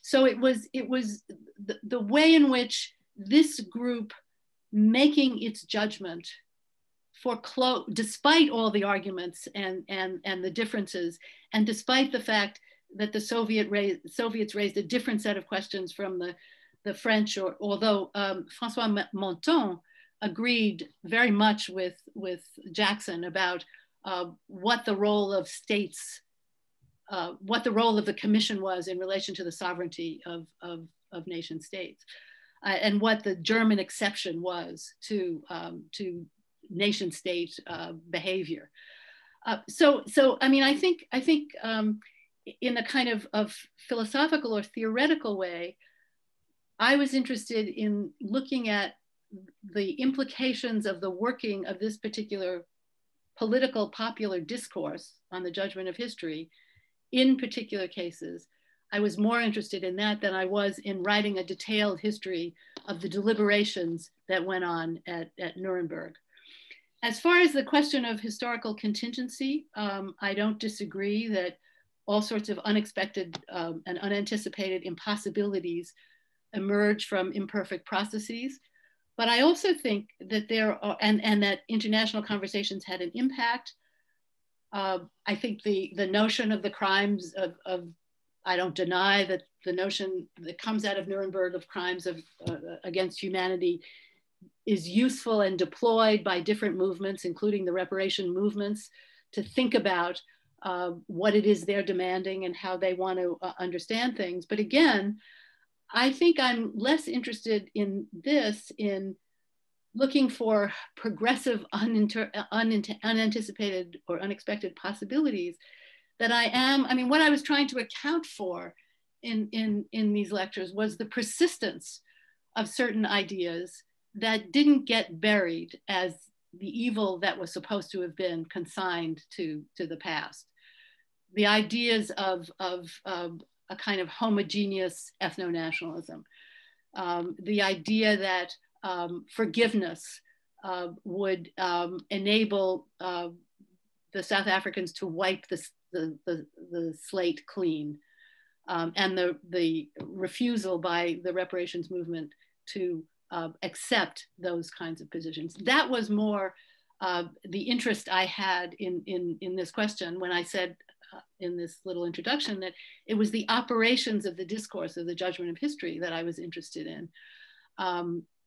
So it was the way in which this group making its judgment despite all the arguments and the differences, and despite the fact that the Soviets raised a different set of questions from the French, although François Monton agreed very much with Jackson about what the role of states, what the role of the commission was in relation to the sovereignty of nation states, and what the German exception was to nation state behavior. So I mean, I think in a kind of philosophical or theoretical way, I was interested in looking at the implications of the working of this particular political popular discourse on the judgment of history in particular cases. I was more interested in that than I was in writing a detailed history of the deliberations that went on at Nuremberg. As far as the question of historical contingency, I don't disagree that all sorts of unexpected and unanticipated impossibilities emerge from imperfect processes. But I also think that there are, and that international conversations had an impact. I think the notion of the crimes of I don't deny that the notion that comes out of Nuremberg of crimes against humanity is useful and deployed by different movements, including the reparation movements, to think about what it is they're demanding and how they want to understand things. But again, I think I'm less interested in this, in looking for progressive, unanticipated or unexpected possibilities, that I am, I mean, what I was trying to account for in these lectures was the persistence of certain ideas that didn't get buried as the evil that was supposed to have been consigned to the past. The ideas of a kind of homogeneous ethno-nationalism, the idea that forgiveness would enable the South Africans to wipe the slate clean, and the refusal by the reparations movement to accept those kinds of positions. That was more the interest I had in this question when I said in this little introduction that it was the operations of the discourse of the judgment of history that I was interested in,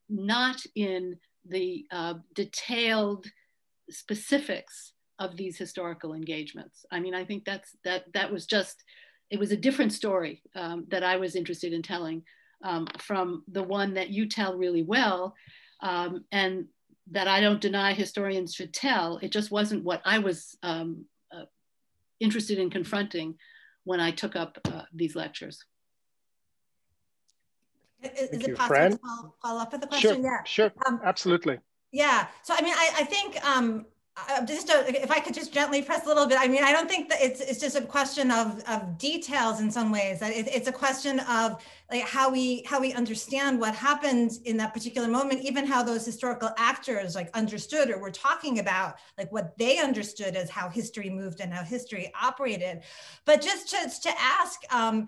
not in the detailed specifics of these historical engagements. I mean, I think that was just, it was a different story that I was interested in telling from the one that you tell really well, and that I don't deny historians should tell. It just wasn't what I was interested in confronting when I took up these lectures. Is it possible to follow up with the question? Sure, absolutely. Yeah, so I mean, I think, if I could just gently press a little bit, I mean, I don't think that it's just a question of details in some ways. It's a question of like how we understand what happened in that particular moment, even how those historical actors like understood or were talking about like what they understood as how history moved and how history operated. But just to ask, I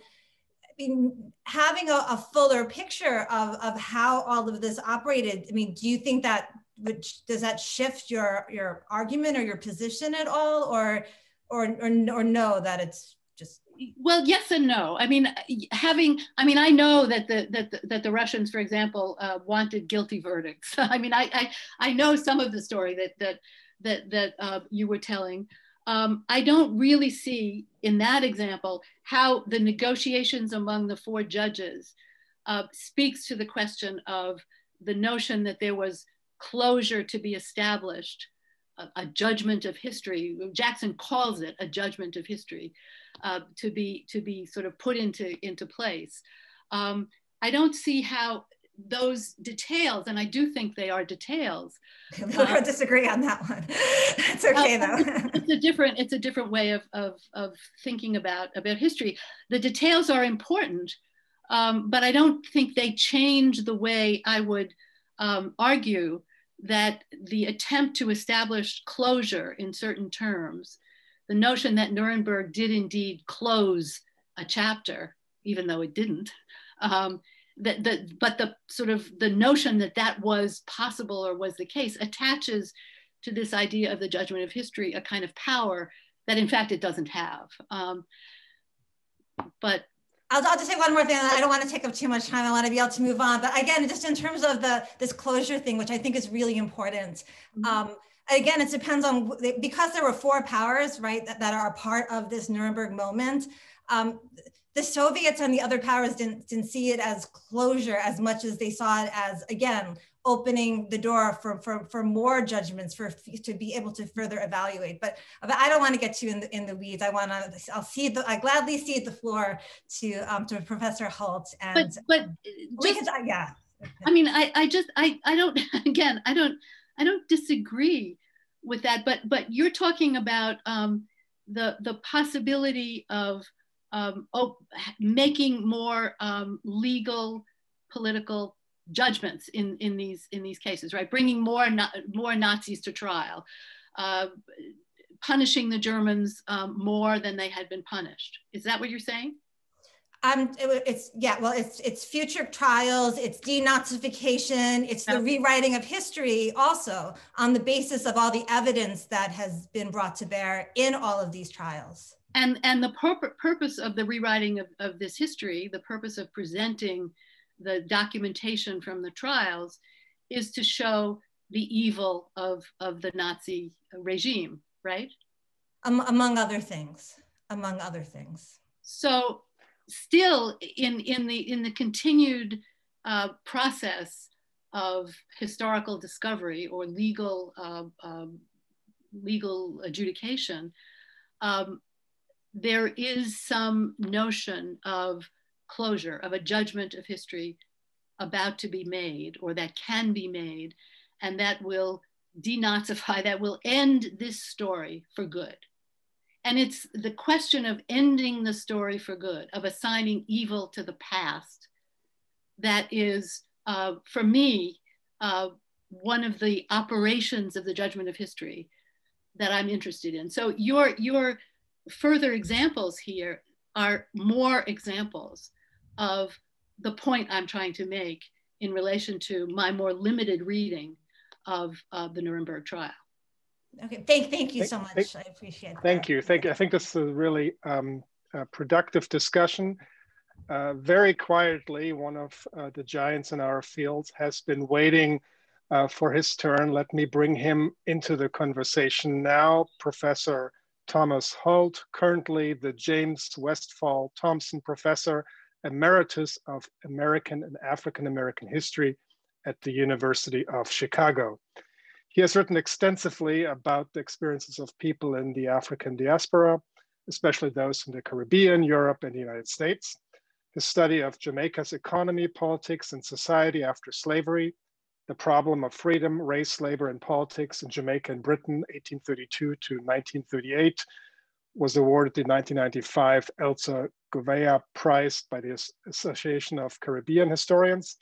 mean, having a fuller picture of how all of this operated, I mean, do you think that does that shift your argument or your position at all, or no, that it's just? Well, yes and no. I mean, I know that the Russians, for example, wanted guilty verdicts. I mean, I know some of the story that you were telling. I don't really see in that example how the negotiations among the four judges speaks to the question of the notion that there was closure to be established, a judgment of history. Jackson calls it a judgment of history, to be sort of put into place. I don't see how those details, and I do think they are details. We're going to disagree on that one. It's okay though. It's a different way of thinking about history. The details are important, but I don't think they change the way I would argue that the attempt to establish closure in certain terms, the notion that Nuremberg did indeed close a chapter, even though it didn't, but the sort of the notion that that was possible or was the case attaches to this idea of the judgment of history a kind of power that in fact it doesn't have. But I'll just say one more thing. I don't want to take up too much time. I want to be able to move on. But again, just in terms of this closure thing, which I think is really important. Again, it depends on, because there were 4 powers, right, that are a part of this Nuremberg moment. The Soviets and the other powers didn't see it as closure as much as they saw it as, again, opening the door for more judgments, to be able to further evaluate. But I don't want to get too in the weeds. I gladly cede the floor to Professor Holt. And but yeah. I mean, I don't, again, I don't disagree with that, but you're talking about the possibility of making more legal, political judgments in these cases, right? Bringing more Nazis to trial, punishing the Germans more than they had been punished. Is that what you're saying? It's future trials, it's denazification, it's the rewriting of history also on the basis of all the evidence that has been brought to bear in all of these trials. And the purpose of the rewriting of this history, the purpose of presenting the documentation from the trials, is to show the evil of the Nazi regime, right? Among other things. So still in the continued process of historical discovery or legal adjudication, there is some notion of closure, of a judgment of history about to be made, or that can be made, and that will denazify, that will end this story for good. And it's the question of ending the story for good, of assigning evil to the past, that is, for me, one of the operations of the judgment of history that I'm interested in. So your further examples here are more examples of the point I'm trying to make in relation to my more limited reading of the Nuremberg trial. Okay, thank you so much. I appreciate that. Thank you. I think this is a really productive discussion. Very quietly, one of the giants in our field has been waiting for his turn. Let me bring him into the conversation now. Professor Thomas Holt, currently the James Westfall Thompson Professor Emeritus of American and African American History at the University of Chicago. He has written extensively about the experiences of people in the African diaspora, especially those in the Caribbean, Europe, and the United States. His study of Jamaica's economy, politics, and society after slavery, the problem of freedom, race, labor, and politics in Jamaica and Britain, 1832 to 1938, was awarded the 1995 Elsa Gouveia Prize by the Association of Caribbean Historians.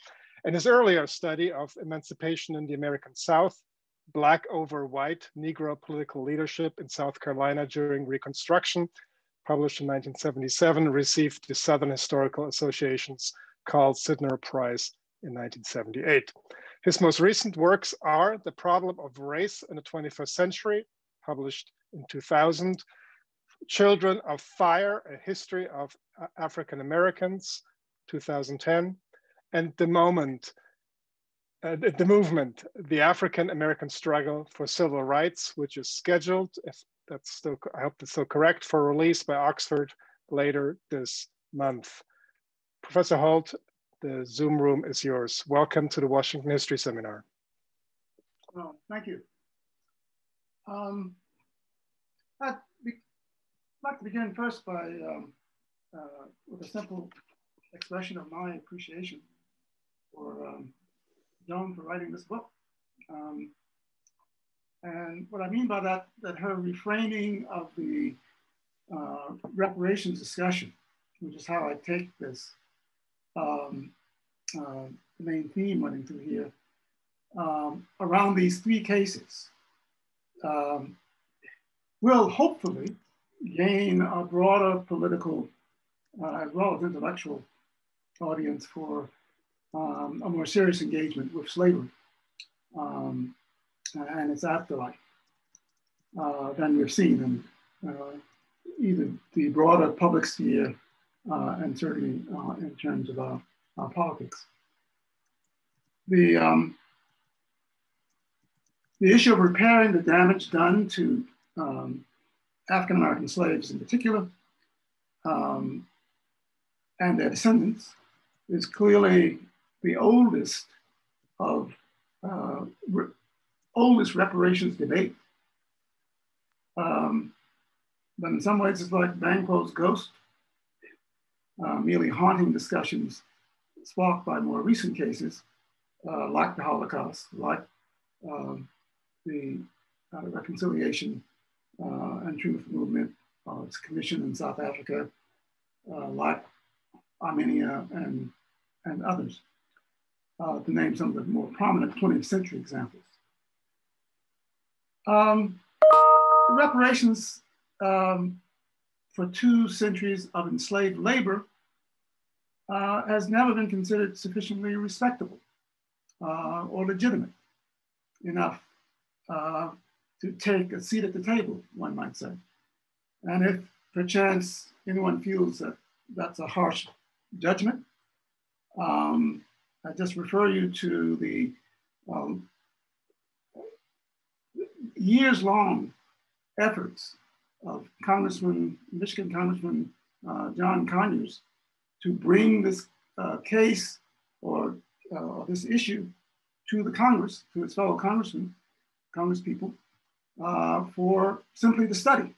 And his earlier study of emancipation in the American South, Black over White, Negro Political Leadership in South Carolina during Reconstruction, published in 1977, received the Southern Historical Association's Carl Sidner Prize in 1978. His most recent works are The Problem of Race in the 21st Century, published in 2000, Children of Fire, A History of African Americans, 2010, and The Movement, The African American Struggle for Civil Rights, which is scheduled, if that's still, I hope that's still correct, for release by Oxford later this month. Professor Holt, the Zoom room is yours. Welcome to the Washington History Seminar. Oh, thank you. I'd like to begin first by with a simple expression of my appreciation for Joan for writing this book. And what I mean by that her reframing of the reparations discussion, which is how I take this main theme running through here, around these three cases, will hopefully gain a broader political as well as intellectual audience for a more serious engagement with slavery and its afterlife than we've seen in either the broader public sphere and certainly in terms of our politics. The issue of repairing the damage done to African-American slaves in particular and their descendants is clearly the oldest of oldest reparations debate. But in some ways it's like Banquo's ghost, merely haunting discussions sparked by more recent cases like the Holocaust, like the reconciliation and truth movement, its commission in South Africa, like Armenia and others, to name some of the more prominent 20th century examples. Reparations for 2 centuries of enslaved labor has never been considered sufficiently respectable or legitimate enough to take a seat at the table, one might say. And if perchance anyone feels that that's a harsh judgment, I just refer you to the years-long efforts of Michigan Congressman John Conyers to bring this case or this issue to the Congress, to its fellow congresspeople, for simply the study,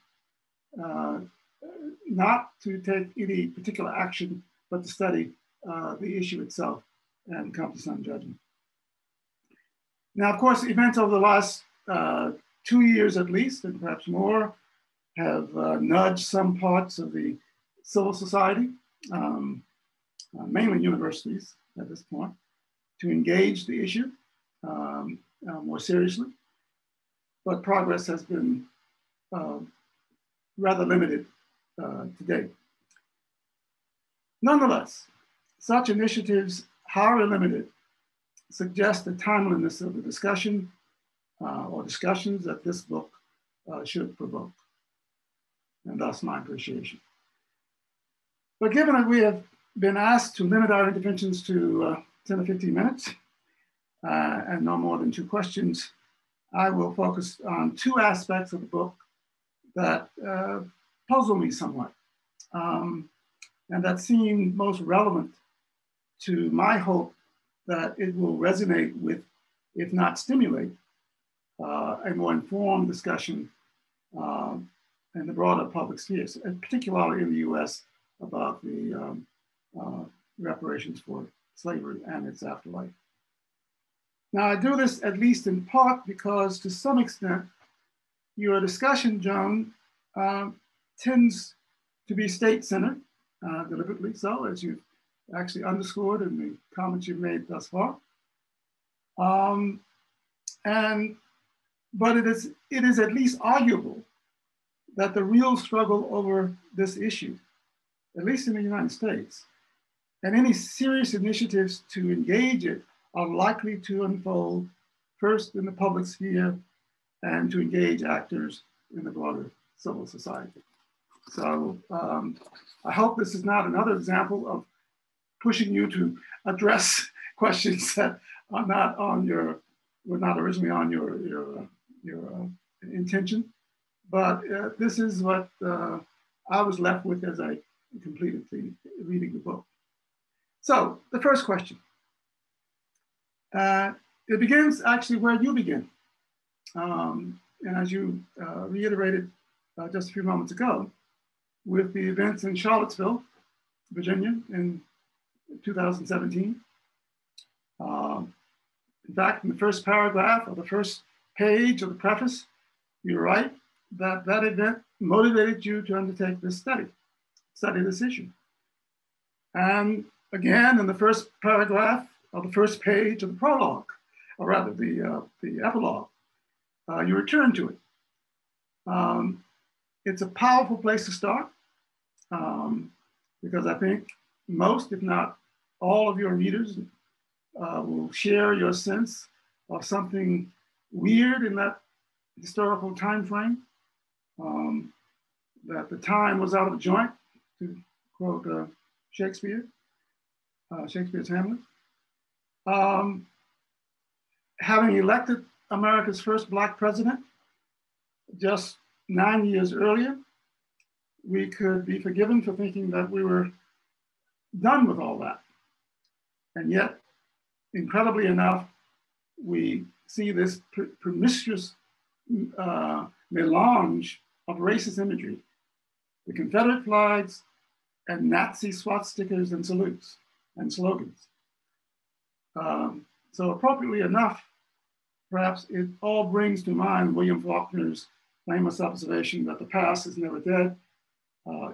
not to take any particular action, but to study the issue itself and come to some judgment. Now, of course, events over the last 2 years at least, and perhaps more, have nudged some parts of the civil society, mainly universities at this point, to engage the issue more seriously. But progress has been rather limited to date. Nonetheless, such initiatives, however limited, suggest the timeliness of the discussion or discussions that this book should provoke, and thus my appreciation. But given that we have been asked to limit our interventions to 10 or 15 minutes and no more than 2 questions, I will focus on 2 aspects of the book that puzzle me somewhat and that seem most relevant to my hope that it will resonate with, if not stimulate, a more informed discussion in the broader public spheres, and particularly in the US, about the reparations for slavery and its afterlife. Now, I do this at least in part because to some extent, your discussion, Joan, tends to be state-centered, deliberately so, as you've actually underscored in the comments you've made thus far. But it is at least arguable that the real struggle over this issue, at least in the United States, and any serious initiatives to engage it are likely to unfold first in the public sphere and to engage actors in the broader civil society. So I hope this is not another example of pushing you to address questions that are not on were not originally on your intention, but this is what I was left with as I completed reading the book. So the first question, it begins actually where you begin. And as you reiterated just a few moments ago, with the events in Charlottesville, Virginia in 2017. In fact, in the first paragraph of the first page of the preface, you write that that event motivated you to undertake this study this issue. And again, in the first paragraph of the first page of the prologue, or rather the epilogue, you return to it. It's a powerful place to start because I think most, if not all of your readers will share your sense of something weird in that historical time frame, that the time was out of joint, to quote Shakespeare's Hamlet. Having elected America's first Black president just 9 years earlier, we could be forgiven for thinking that we were done with all that. And yet, incredibly enough, we see this promiscuous melange of racist imagery, the Confederate flags and Nazi swastikas and salutes and slogans. So appropriately enough, perhaps it all brings to mind William Faulkner's famous observation that the past is never dead,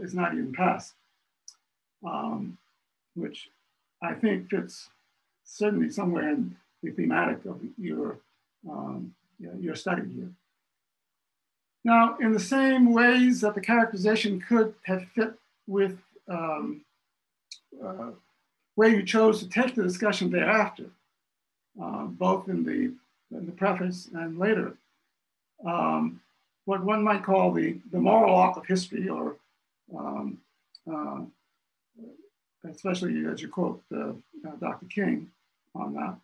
it's not even past, which I think fits certainly somewhere in the thematic of your study here. Now, in the same ways that the characterization could have fit with where you chose to take the discussion thereafter, both in the preface and later, what one might call the moral arc of history, or especially as you quote Dr. King on that,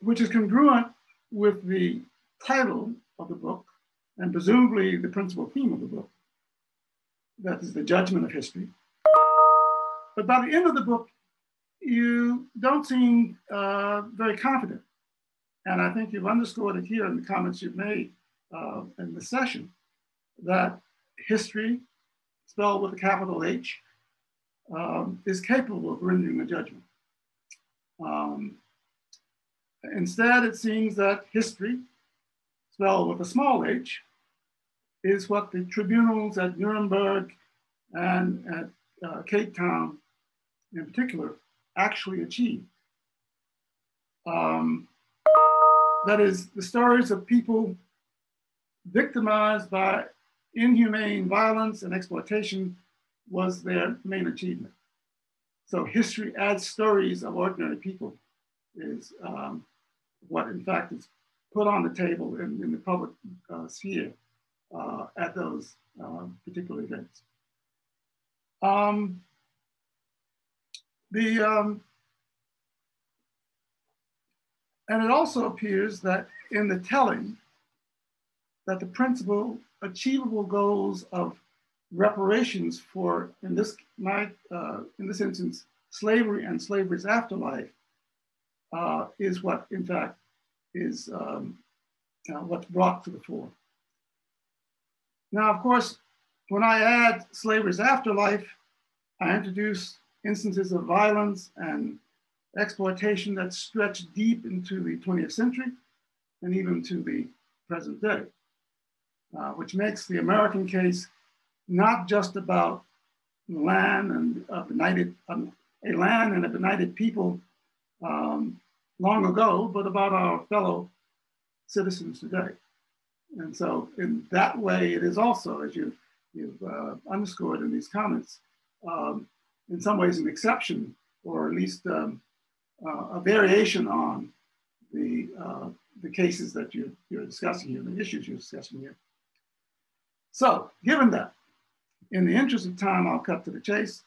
which is congruent with the title of the book and presumably the principal theme of the book, that is the judgment of history. But by the end of the book, you don't seem very confident. And I think you've underscored it here in the comments you've made in the session, that history, spelled with a capital H, is capable of rendering a judgment. Instead, it seems that history, spelled with a small h, is what the tribunals at Nuremberg and at Cape Town in particular actually achieved. That is, the stories of people victimized by inhumane violence and exploitation was their main achievement. So history adds stories of ordinary people is what in fact is put on the table in the public sphere at those particular events. And it also appears that in the telling, that the principal achievable goals of reparations for, in this instance, slavery and slavery's afterlife, is what, in fact, is what's brought to the fore. Now, of course, when I add slavery's afterlife, I introduce instances of violence and exploitation that stretch deep into the 20th century and even to the present day, which makes the American case not just about land and a land and a benighted people long ago, but about our fellow citizens today. And so in that way, it is also, as you've underscored in these comments, in some ways an exception, or at least a variation on the cases that you're discussing here, the issues you're discussing here. So given that, in the interest of time, I'll cut to the chase.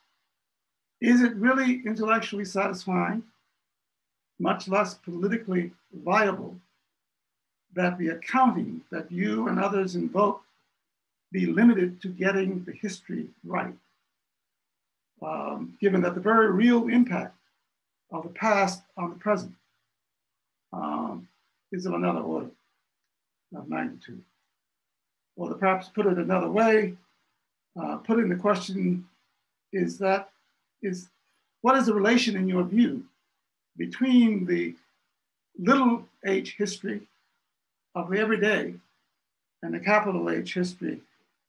Is it really intellectually satisfying, much less politically viable, that the accounting that you and others invoke be limited to getting the history right? given that the very real impact of the past on the present is of another order of magnitude. Or to perhaps put it another way, putting the question what is the relation in your view between the little h history of the everyday and the capital H history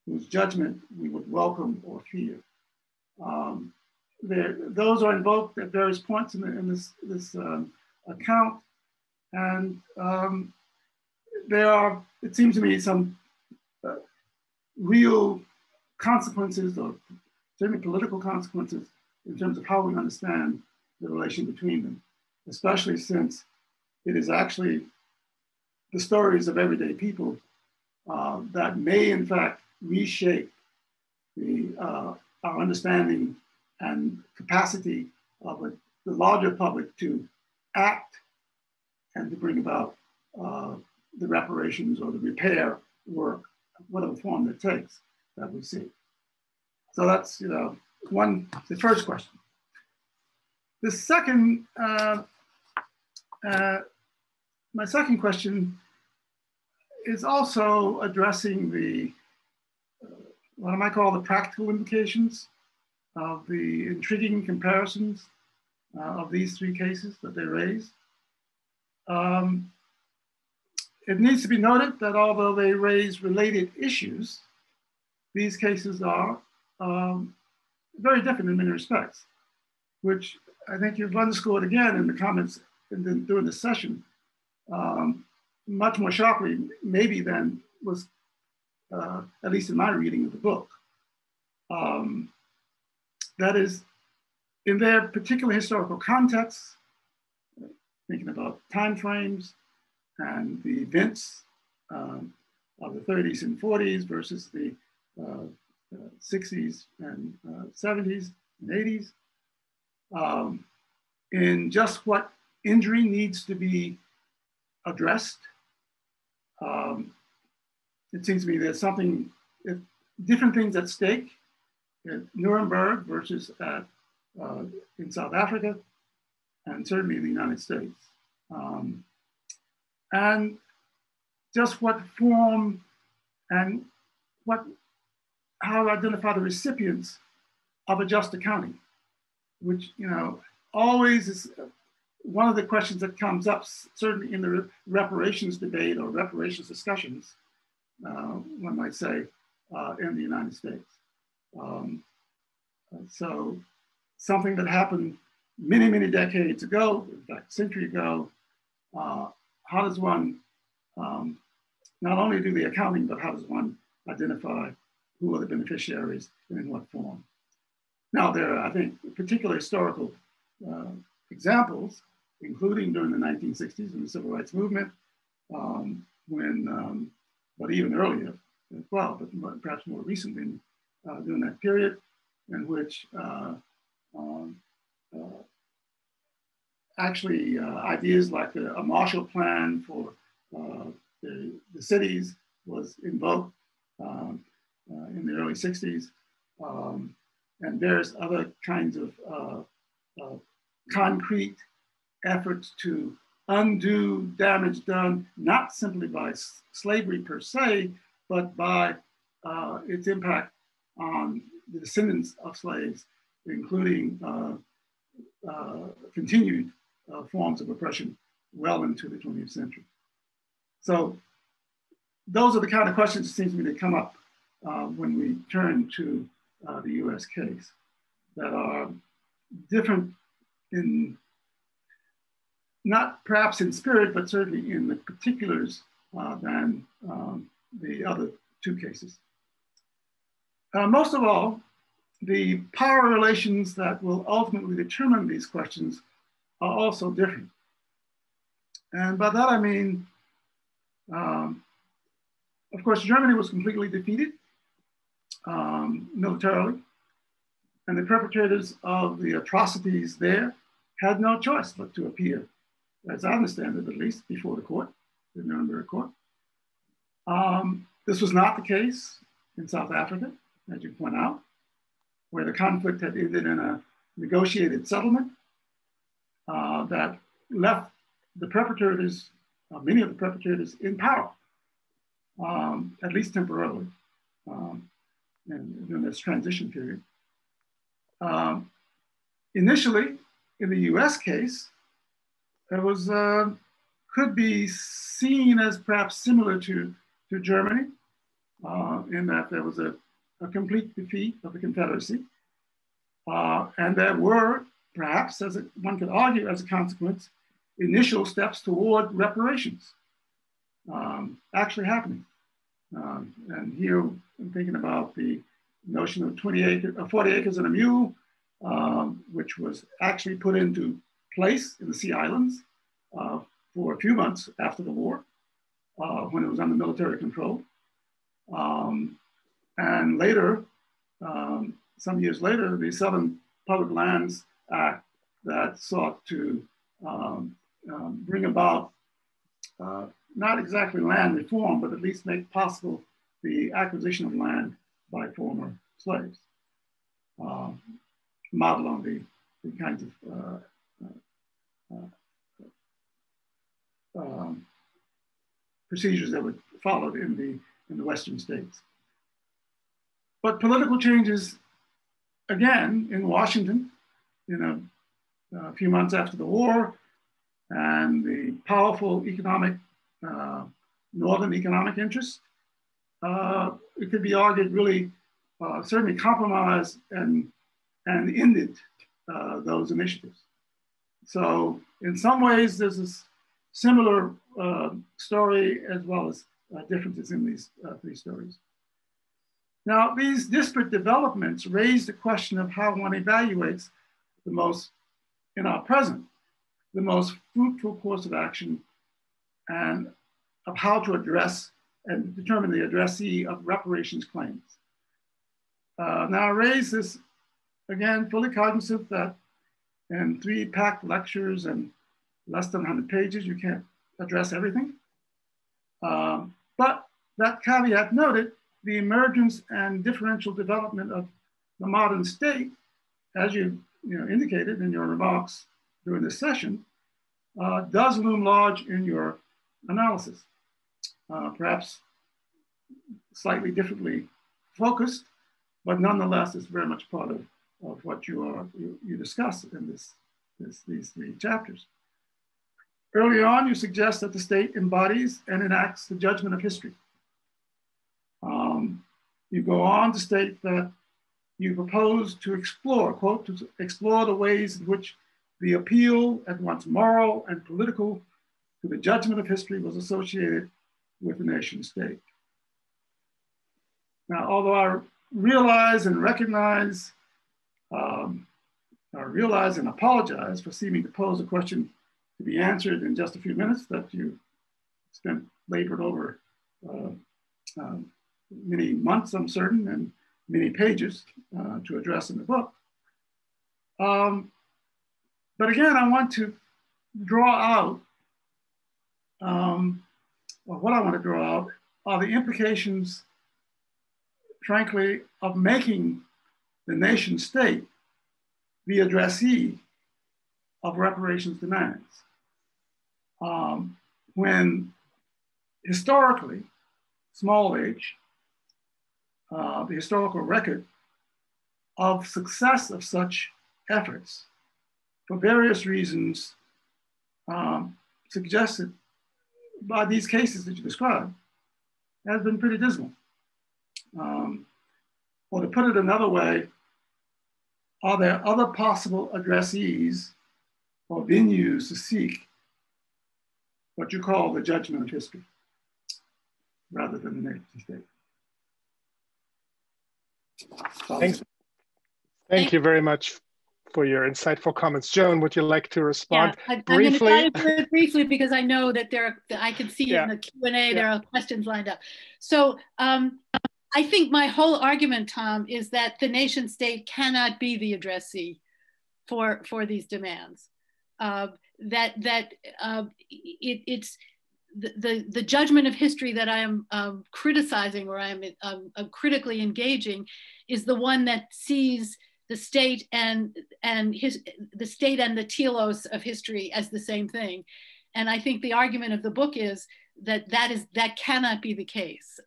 whose judgment we would welcome or fear? Those are invoked at various points in this account. And there are, it seems to me, some real consequences, or certainly political consequences, in terms of how we understand the relation between them, especially since it is actually the stories of everyday people that may, in fact, reshape our understanding and capacity of the larger public to act and to bring about the reparations or the repair work, whatever form that takes, that we see. So that's, the first question. The second, my second question is also addressing the, what I might call the practical implications of the intriguing comparisons of these three cases that they raise. It needs to be noted that although they raise related issues, these cases are very different in many respects, which I think you've underscored again in the comments during the session, much more sharply maybe than was, at least in my reading of the book. That is, in their particular historical contexts, thinking about timeframes and the events of the 30s and 40s versus the 60s and 70s and 80s, in just what injury needs to be addressed. It seems to me there's something, different things at stake at Nuremberg versus in South Africa, and certainly in the United States. And just what form and how to identify the recipients of a just accounting, which, always is one of the questions that comes up, certainly in the reparations debate or reparations discussions, one might say, in the United States. So something that happened many, many decades ago, in fact, a century ago, how does one not only do the accounting, but how does one identify who are the beneficiaries and in what form? Now, there are, I think, particular historical examples, including during the 1960s and the Civil Rights Movement, when, but even earlier as well, but perhaps more recently during that period, in which actually ideas like a Marshall Plan for the cities was invoked in the early 60s, and various other kinds of concrete efforts to undo damage done, not simply by slavery per se, but by its impact on the descendants of slaves, including continued forms of oppression well into the 20th century. So those are the kind of questions, it seems to me, that come up when we turn to the US case, that are different in, not perhaps in spirit, but certainly in the particulars than the other two cases. Most of all, the power relations that will ultimately determine these questions are also different. And by that I mean, of course, Germany was completely defeated militarily, and the perpetrators of the atrocities there had no choice but to appear, as I understand it at least, before the court, the Nuremberg court. This was not the case in South Africa, as you point out. where the conflict had ended in a negotiated settlement that left the perpetrators, many of the perpetrators, in power, at least temporarily, in this transition period. Initially, in the US case, it was, could be seen as perhaps similar to Germany, in that there was a complete defeat of the Confederacy. And there were, perhaps, one could argue as a consequence, initial steps toward reparations actually happening. And here I'm thinking about the notion of 40 acres and a mule, which was actually put into place in the Sea Islands for a few months after the war, when it was under military control. And later, some years later, the Southern Public Lands Act that sought to bring about not exactly land reform, but at least make possible the acquisition of land by former slaves, modeled on the kinds of procedures that were followed in the Western states. But political changes, again, in Washington, a few months after the war, and the powerful northern economic interests, it could be argued really certainly compromised and ended those initiatives. So in some ways, there's this similar story as well as differences in these three stories. Now, these disparate developments raise the question of how one evaluates the most, in our present, the most fruitful course of action, and of how to address and determine the addressee of reparations claims. Now I raise this, again, fully cognizant that in 3 packed lectures and less than 100 pages, you can't address everything. But that caveat noted, the emergence and differential development of the modern state, as you indicated in your remarks during this session, does loom large in your analysis. Perhaps slightly differently focused, but nonetheless is very much part of what you discuss in these 3 chapters. Early on, you suggest that the state embodies and enacts the judgment of history. You go on to state that you propose to explore, quote, to explore the ways in which the appeal, at once moral and political, to the judgment of history was associated with the nation state. Now, although I realize and recognize, and apologize for seeming to pose a question to be answered in just a few minutes that you labored over many months, I'm certain, and many pages to address in the book. But again, I want to draw out, what I want to draw out are the implications, frankly, of making the nation state the addressee of reparations demands. When historically, small h, the historical record of success of such efforts, for various reasons, suggested by these cases that you described, has been pretty dismal. Or to put it another way, are there other possible addressees or venues to seek what you call the judgment of history, rather than the nation state? Thanks. Thank you very much for your insightful comments. Joan, would you like to respond briefly? I'm going to try to do it briefly because I know that I can see in the Q&A, there are questions lined up. So I think my whole argument, Tom, is that the nation state cannot be the addressee for these demands. the judgment of history that I am criticizing, or I am critically engaging, is the one that sees the state and the state and the telos of history as the same thing. And I think the argument of the book is that cannot be the case.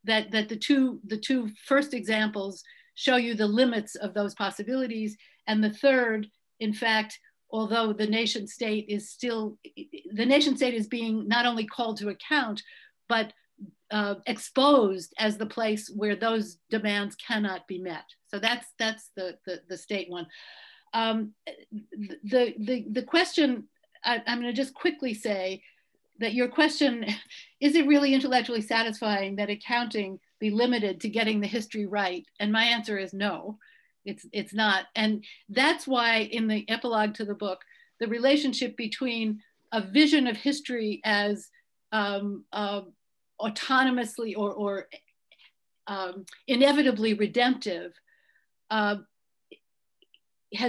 That the two first examples show you the limits of those possibilities, and the third, in fact, although the nation state is being not only called to account, but exposed as the place where those demands cannot be met. So that's the state one. The question, I'm going to just quickly say that your question, is it really intellectually satisfying that accounting be limited to getting the history right? And my answer is no. It's not. And that's why in the epilogue to the book, the relationship between a vision of history as autonomously or inevitably redemptive has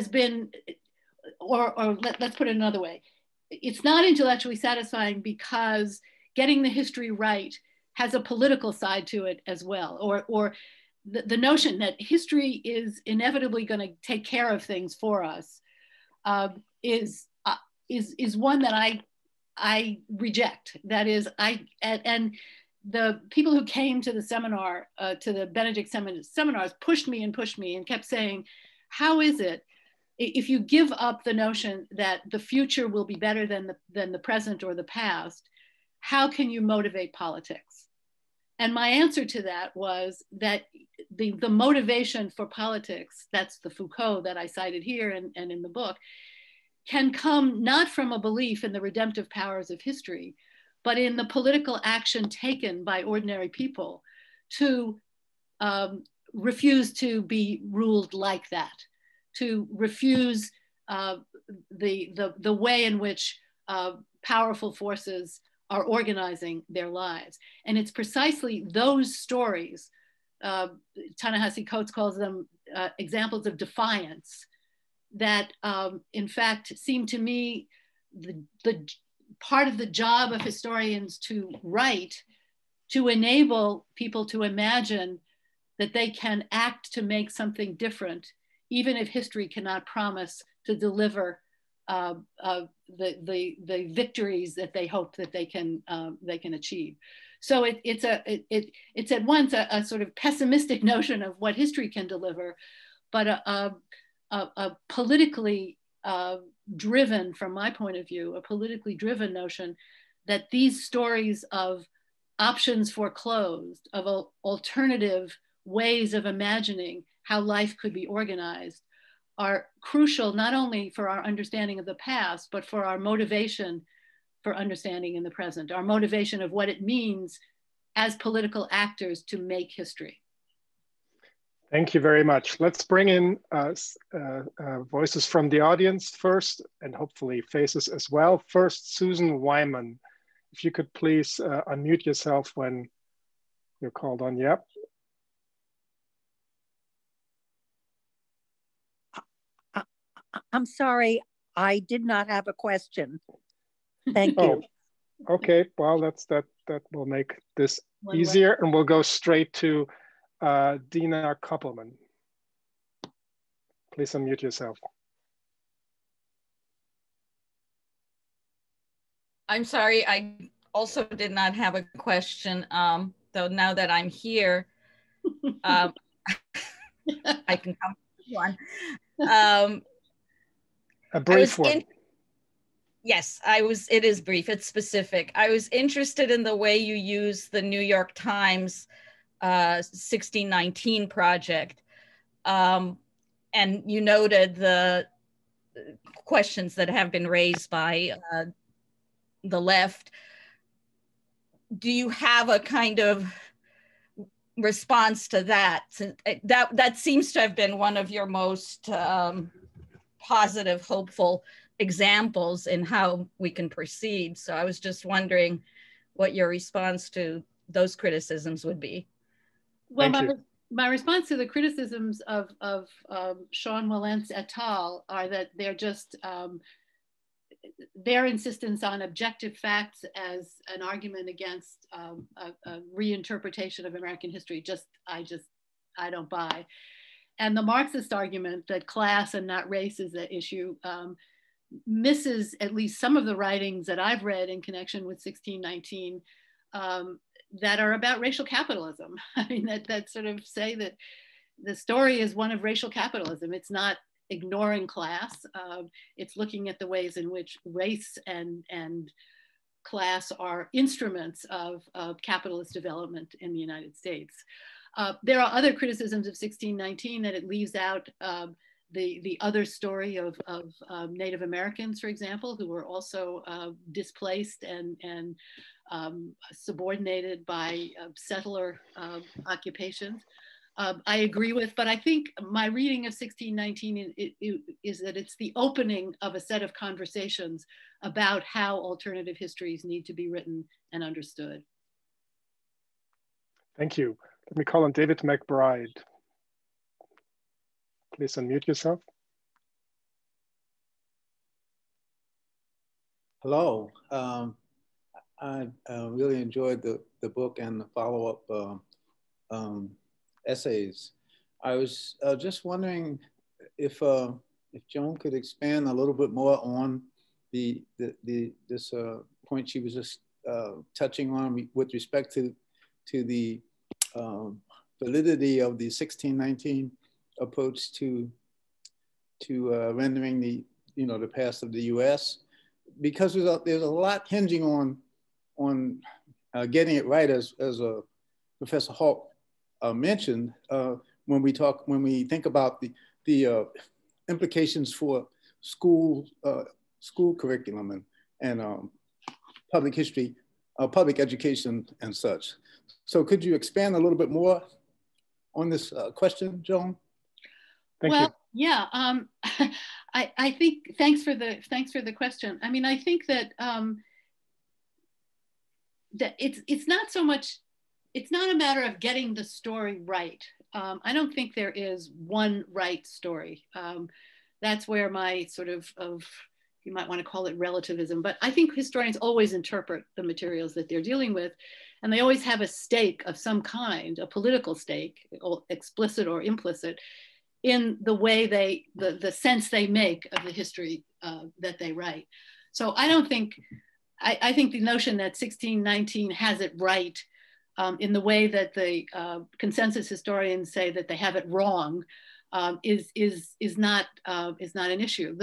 been, let's put it another way. It's not intellectually satisfying because getting the history right has a political side to it as well, or the notion that history is inevitably going to take care of things for us is one that I reject. That is, and the people who came to the seminar, to the Benedict seminars, pushed me and kept saying, how is it, if you give up the notion that the future will be better than the present or the past, how can you motivate politics? And my answer to that was that the motivation for politics, that's the Foucault that I cited here and in the book, can come not from a belief in the redemptive powers of history, but in the political action taken by ordinary people to refuse to be ruled like that, to refuse the way in which powerful forces are organizing their lives. And it's precisely those stories, Ta-Nehisi Coates calls them examples of defiance, that in fact seem to me the part of the job of historians to write, to enable people to imagine that they can act to make something different, even if history cannot promise to deliver the victories that they hope that they can achieve. So it's at once a sort of pessimistic notion of what history can deliver, but a politically driven, from my point of view, a politically driven notion that these stories of options foreclosed, of alternative ways of imagining how life could be organized, are crucial not only for our understanding of the past, but for our motivation for understanding in the present, our motivation of what it means as political actors to make history. Thank you very much. Let's bring in voices from the audience first, and hopefully faces as well. First, Susan Wyman, if you could please unmute yourself when you're called on. Yep. I'm sorry, I did not have a question. Thank you. Okay, well, that will make this easier, and we'll go straight to Dina Koppelman. Please unmute yourself. I'm sorry, I also did not have a question, though now that I'm here, I can come to one. A brief one. Yes, it is brief, it's specific. I was interested in the way you use the New York Times 1619 project. And you noted the questions that have been raised by the left. Do you have a kind of response to that? That seems to have been one of your most positive, hopeful examples in how we can proceed. So I was just wondering what your response to those criticisms would be. Well, my response to the criticisms of Joan Wallach et al. Are that they're just their insistence on objective facts as an argument against a reinterpretation of American history, I don't buy. And the Marxist argument that class and not race is the issue misses at least some of the writings that I've read in connection with 1619 that are about racial capitalism. I mean, that sort of say that the story is one of racial capitalism. It's not ignoring class. It's looking at the ways in which race and class are instruments of capitalist development in the United States. There are other criticisms of 1619 that it leaves out the other story of Native Americans, for example, who were also displaced and subordinated by settler occupations. I agree with, but I think my reading of 1619 is that it's the opening of a set of conversations about how alternative histories need to be written and understood. Thank you. Let me call on David McBride. Please unmute yourself. Hello. I really enjoyed the book and the follow-up essays. I was just wondering if Joan could expand a little bit more on this point she was just touching on with respect to the validity of the 1619 approach to rendering the past of the U.S. because there's a lot hinging on getting it right, as Professor Hawk mentioned, when we think about the implications for school curriculum and public history, public education and such. So could you expand a little bit more on this question, Joan? Thank you. Yeah, I think thanks for the question. I mean, I think that that it's not so much. It's not a matter of getting the story right. I don't think there is one right story. That's where my sort of you might want to call it relativism, but I think historians always interpret the materials that they're dealing with, and they always have a stake of some kind, a political stake, explicit or implicit, in the way the sense they make of the history that they write. So I don't think, I think the notion that 1619 has it right in the way that the consensus historians say that they have it wrong is not an issue.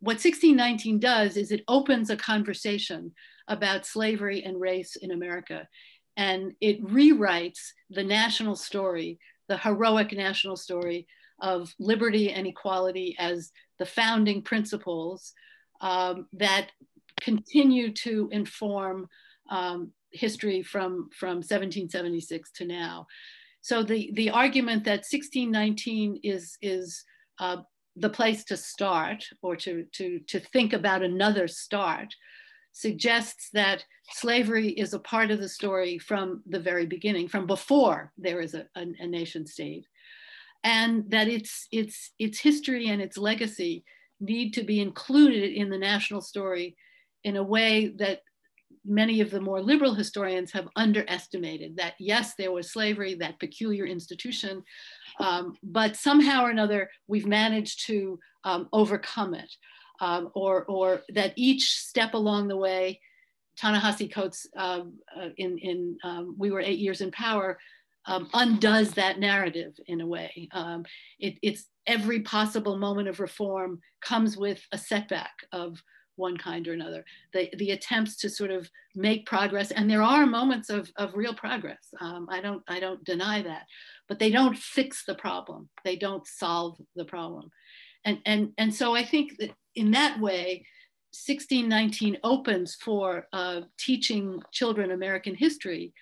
What 1619 does is it opens a conversation about slavery and race in America, and it rewrites the national story, the heroic national story of liberty and equality as the founding principles that continue to inform history from 1776 to now. So the argument that 1619 is the place to start, or to think about another start, suggests that slavery is a part of the story from the very beginning, from before there is a nation state, and that its history and its legacy need to be included in the national story in a way that many of the more liberal historians have underestimated. That yes, there was slavery, that peculiar institution, but somehow or another we've managed to overcome it, or that each step along the way, Ta-Nehisi Coates in We Were 8 Years in Power undoes that narrative in a way. It's every possible moment of reform comes with a setback of one kind or another. The attempts to sort of make progress, and there are moments of real progress. I don't deny that, but they don't fix the problem. They don't solve the problem. And so I think that in that way, 1619 opens for teaching children American history,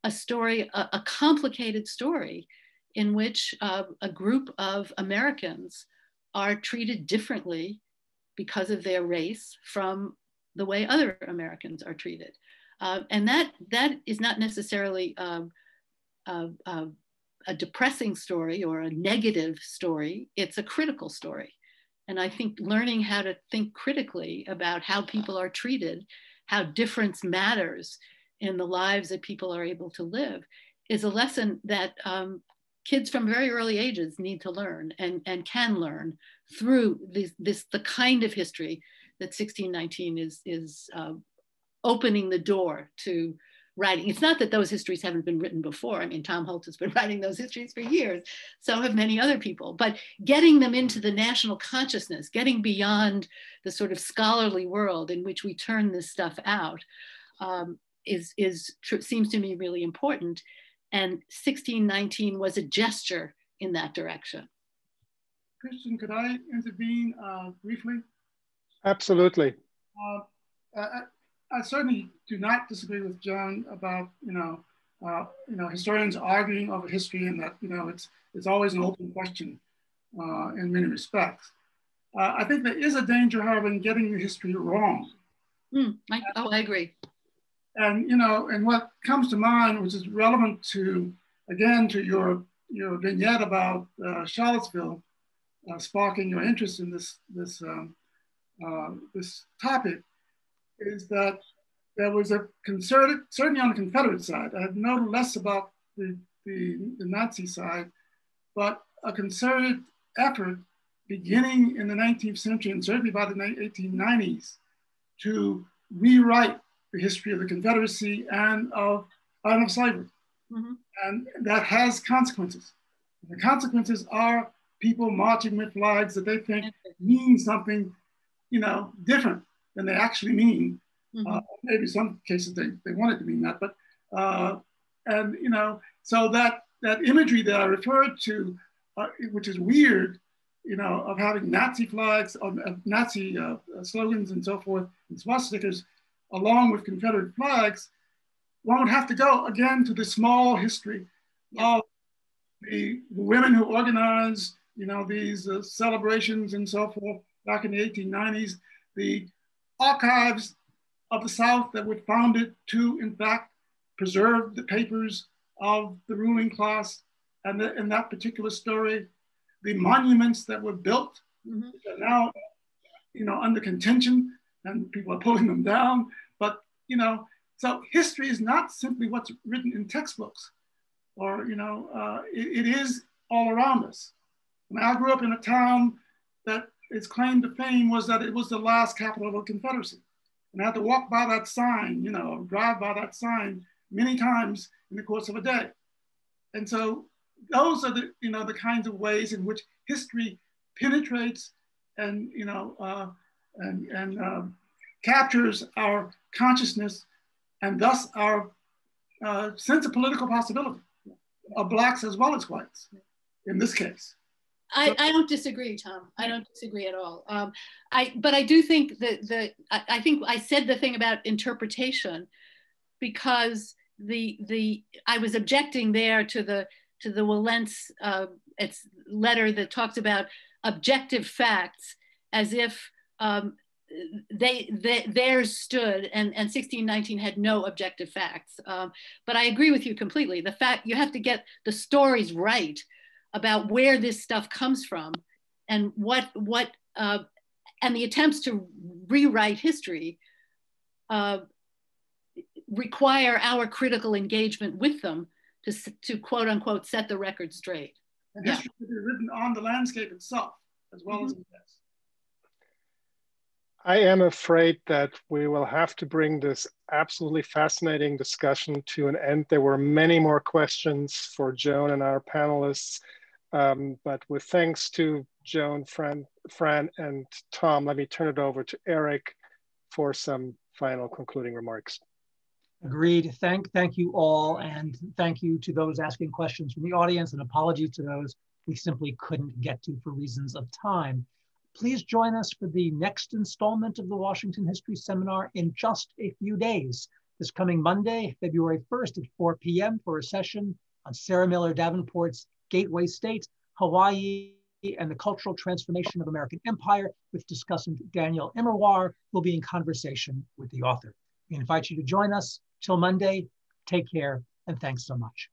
a story, a complicated story in which a group of Americans are treated differently because of their race from the way other Americans are treated. And that is not necessarily a depressing story or a negative story. It's a critical story. And I think learning how to think critically about how people are treated, how difference matters in the lives that people are able to live, is a lesson that kids from very early ages need to learn and can learn through the kind of history that 1619 is opening the door to writing. It's not that those histories haven't been written before. I mean, Tom Holt has been writing those histories for years. So have many other people. But getting them into the national consciousness, getting beyond the sort of scholarly world in which we turn this stuff out, seems to me really important. And 1619 was a gesture in that direction. Christian, could I intervene briefly? Absolutely. I certainly do not disagree with Joan about historians arguing over history, and that it's always an open question in many respects. I think there is a danger, however, in getting the history wrong. I agree. And and what comes to mind, which is relevant to your vignette about Charlottesville, sparking your interest in this topic, is that there was a concerted, certainly on the Confederate side, I know less about the Nazi side, but a concerted effort beginning in the 19th century and certainly by the 1890s to rewrite the history of the Confederacy and of slavery. Mm-hmm. And that has consequences. And the consequences are people marching with flags that they think mean something, different than they actually mean. Mm-hmm. Maybe in some cases they want it to mean that, but so that imagery that I referred to, which is weird, of having Nazi flags, Nazi slogans and so forth, and swastikas, along with Confederate flags, one would have to go again to the small history of the women who organized, these celebrations and so forth back in the 1890s, the archives of the South that were founded to, in fact, preserve the papers of the ruling class and in that particular story, the monuments that were built, mm-hmm. which are now, under contention, and people are pulling them down. But, so history is not simply what's written in textbooks, or, it is all around us. I grew up in a town that its claim to fame was that it was the last capital of the Confederacy. And I had to walk by that sign, drive by that sign many times in the course of a day. And so those are the kinds of ways in which history penetrates and, captures our consciousness and thus our sense of political possibility of Blacks as well as whites in this case. I don't disagree, Tom. I don't disagree at all. But I do think that I think I said the thing about interpretation because I was objecting there to the Wallent's letter that talks about objective facts as if theirs stood and 1619 had no objective facts. But I agree with you completely. The fact you have to get the stories right about where this stuff comes from and what and the attempts to rewrite history require our critical engagement with them to quote unquote set the record straight. And history should be written on the landscape itself as well as in text. I am afraid that we will have to bring this absolutely fascinating discussion to an end. There were many more questions for Joan and our panelists, but with thanks to Joan, Fran, and Tom, let me turn it over to Eric for some final concluding remarks. Agreed. Thank you all, and thank you to those asking questions from the audience, and apologies to those we simply couldn't get to for reasons of time. Please join us for the next installment of the Washington History Seminar in just a few days. This coming Monday, February 1st at 4 p.m. for a session on Sarah Miller Davenport's Gateway State, Hawaii, and the Cultural Transformation of American Empire with discussant Daniel Immerwahr, who will be in conversation with the author. We invite you to join us. Till Monday, take care, and thanks so much.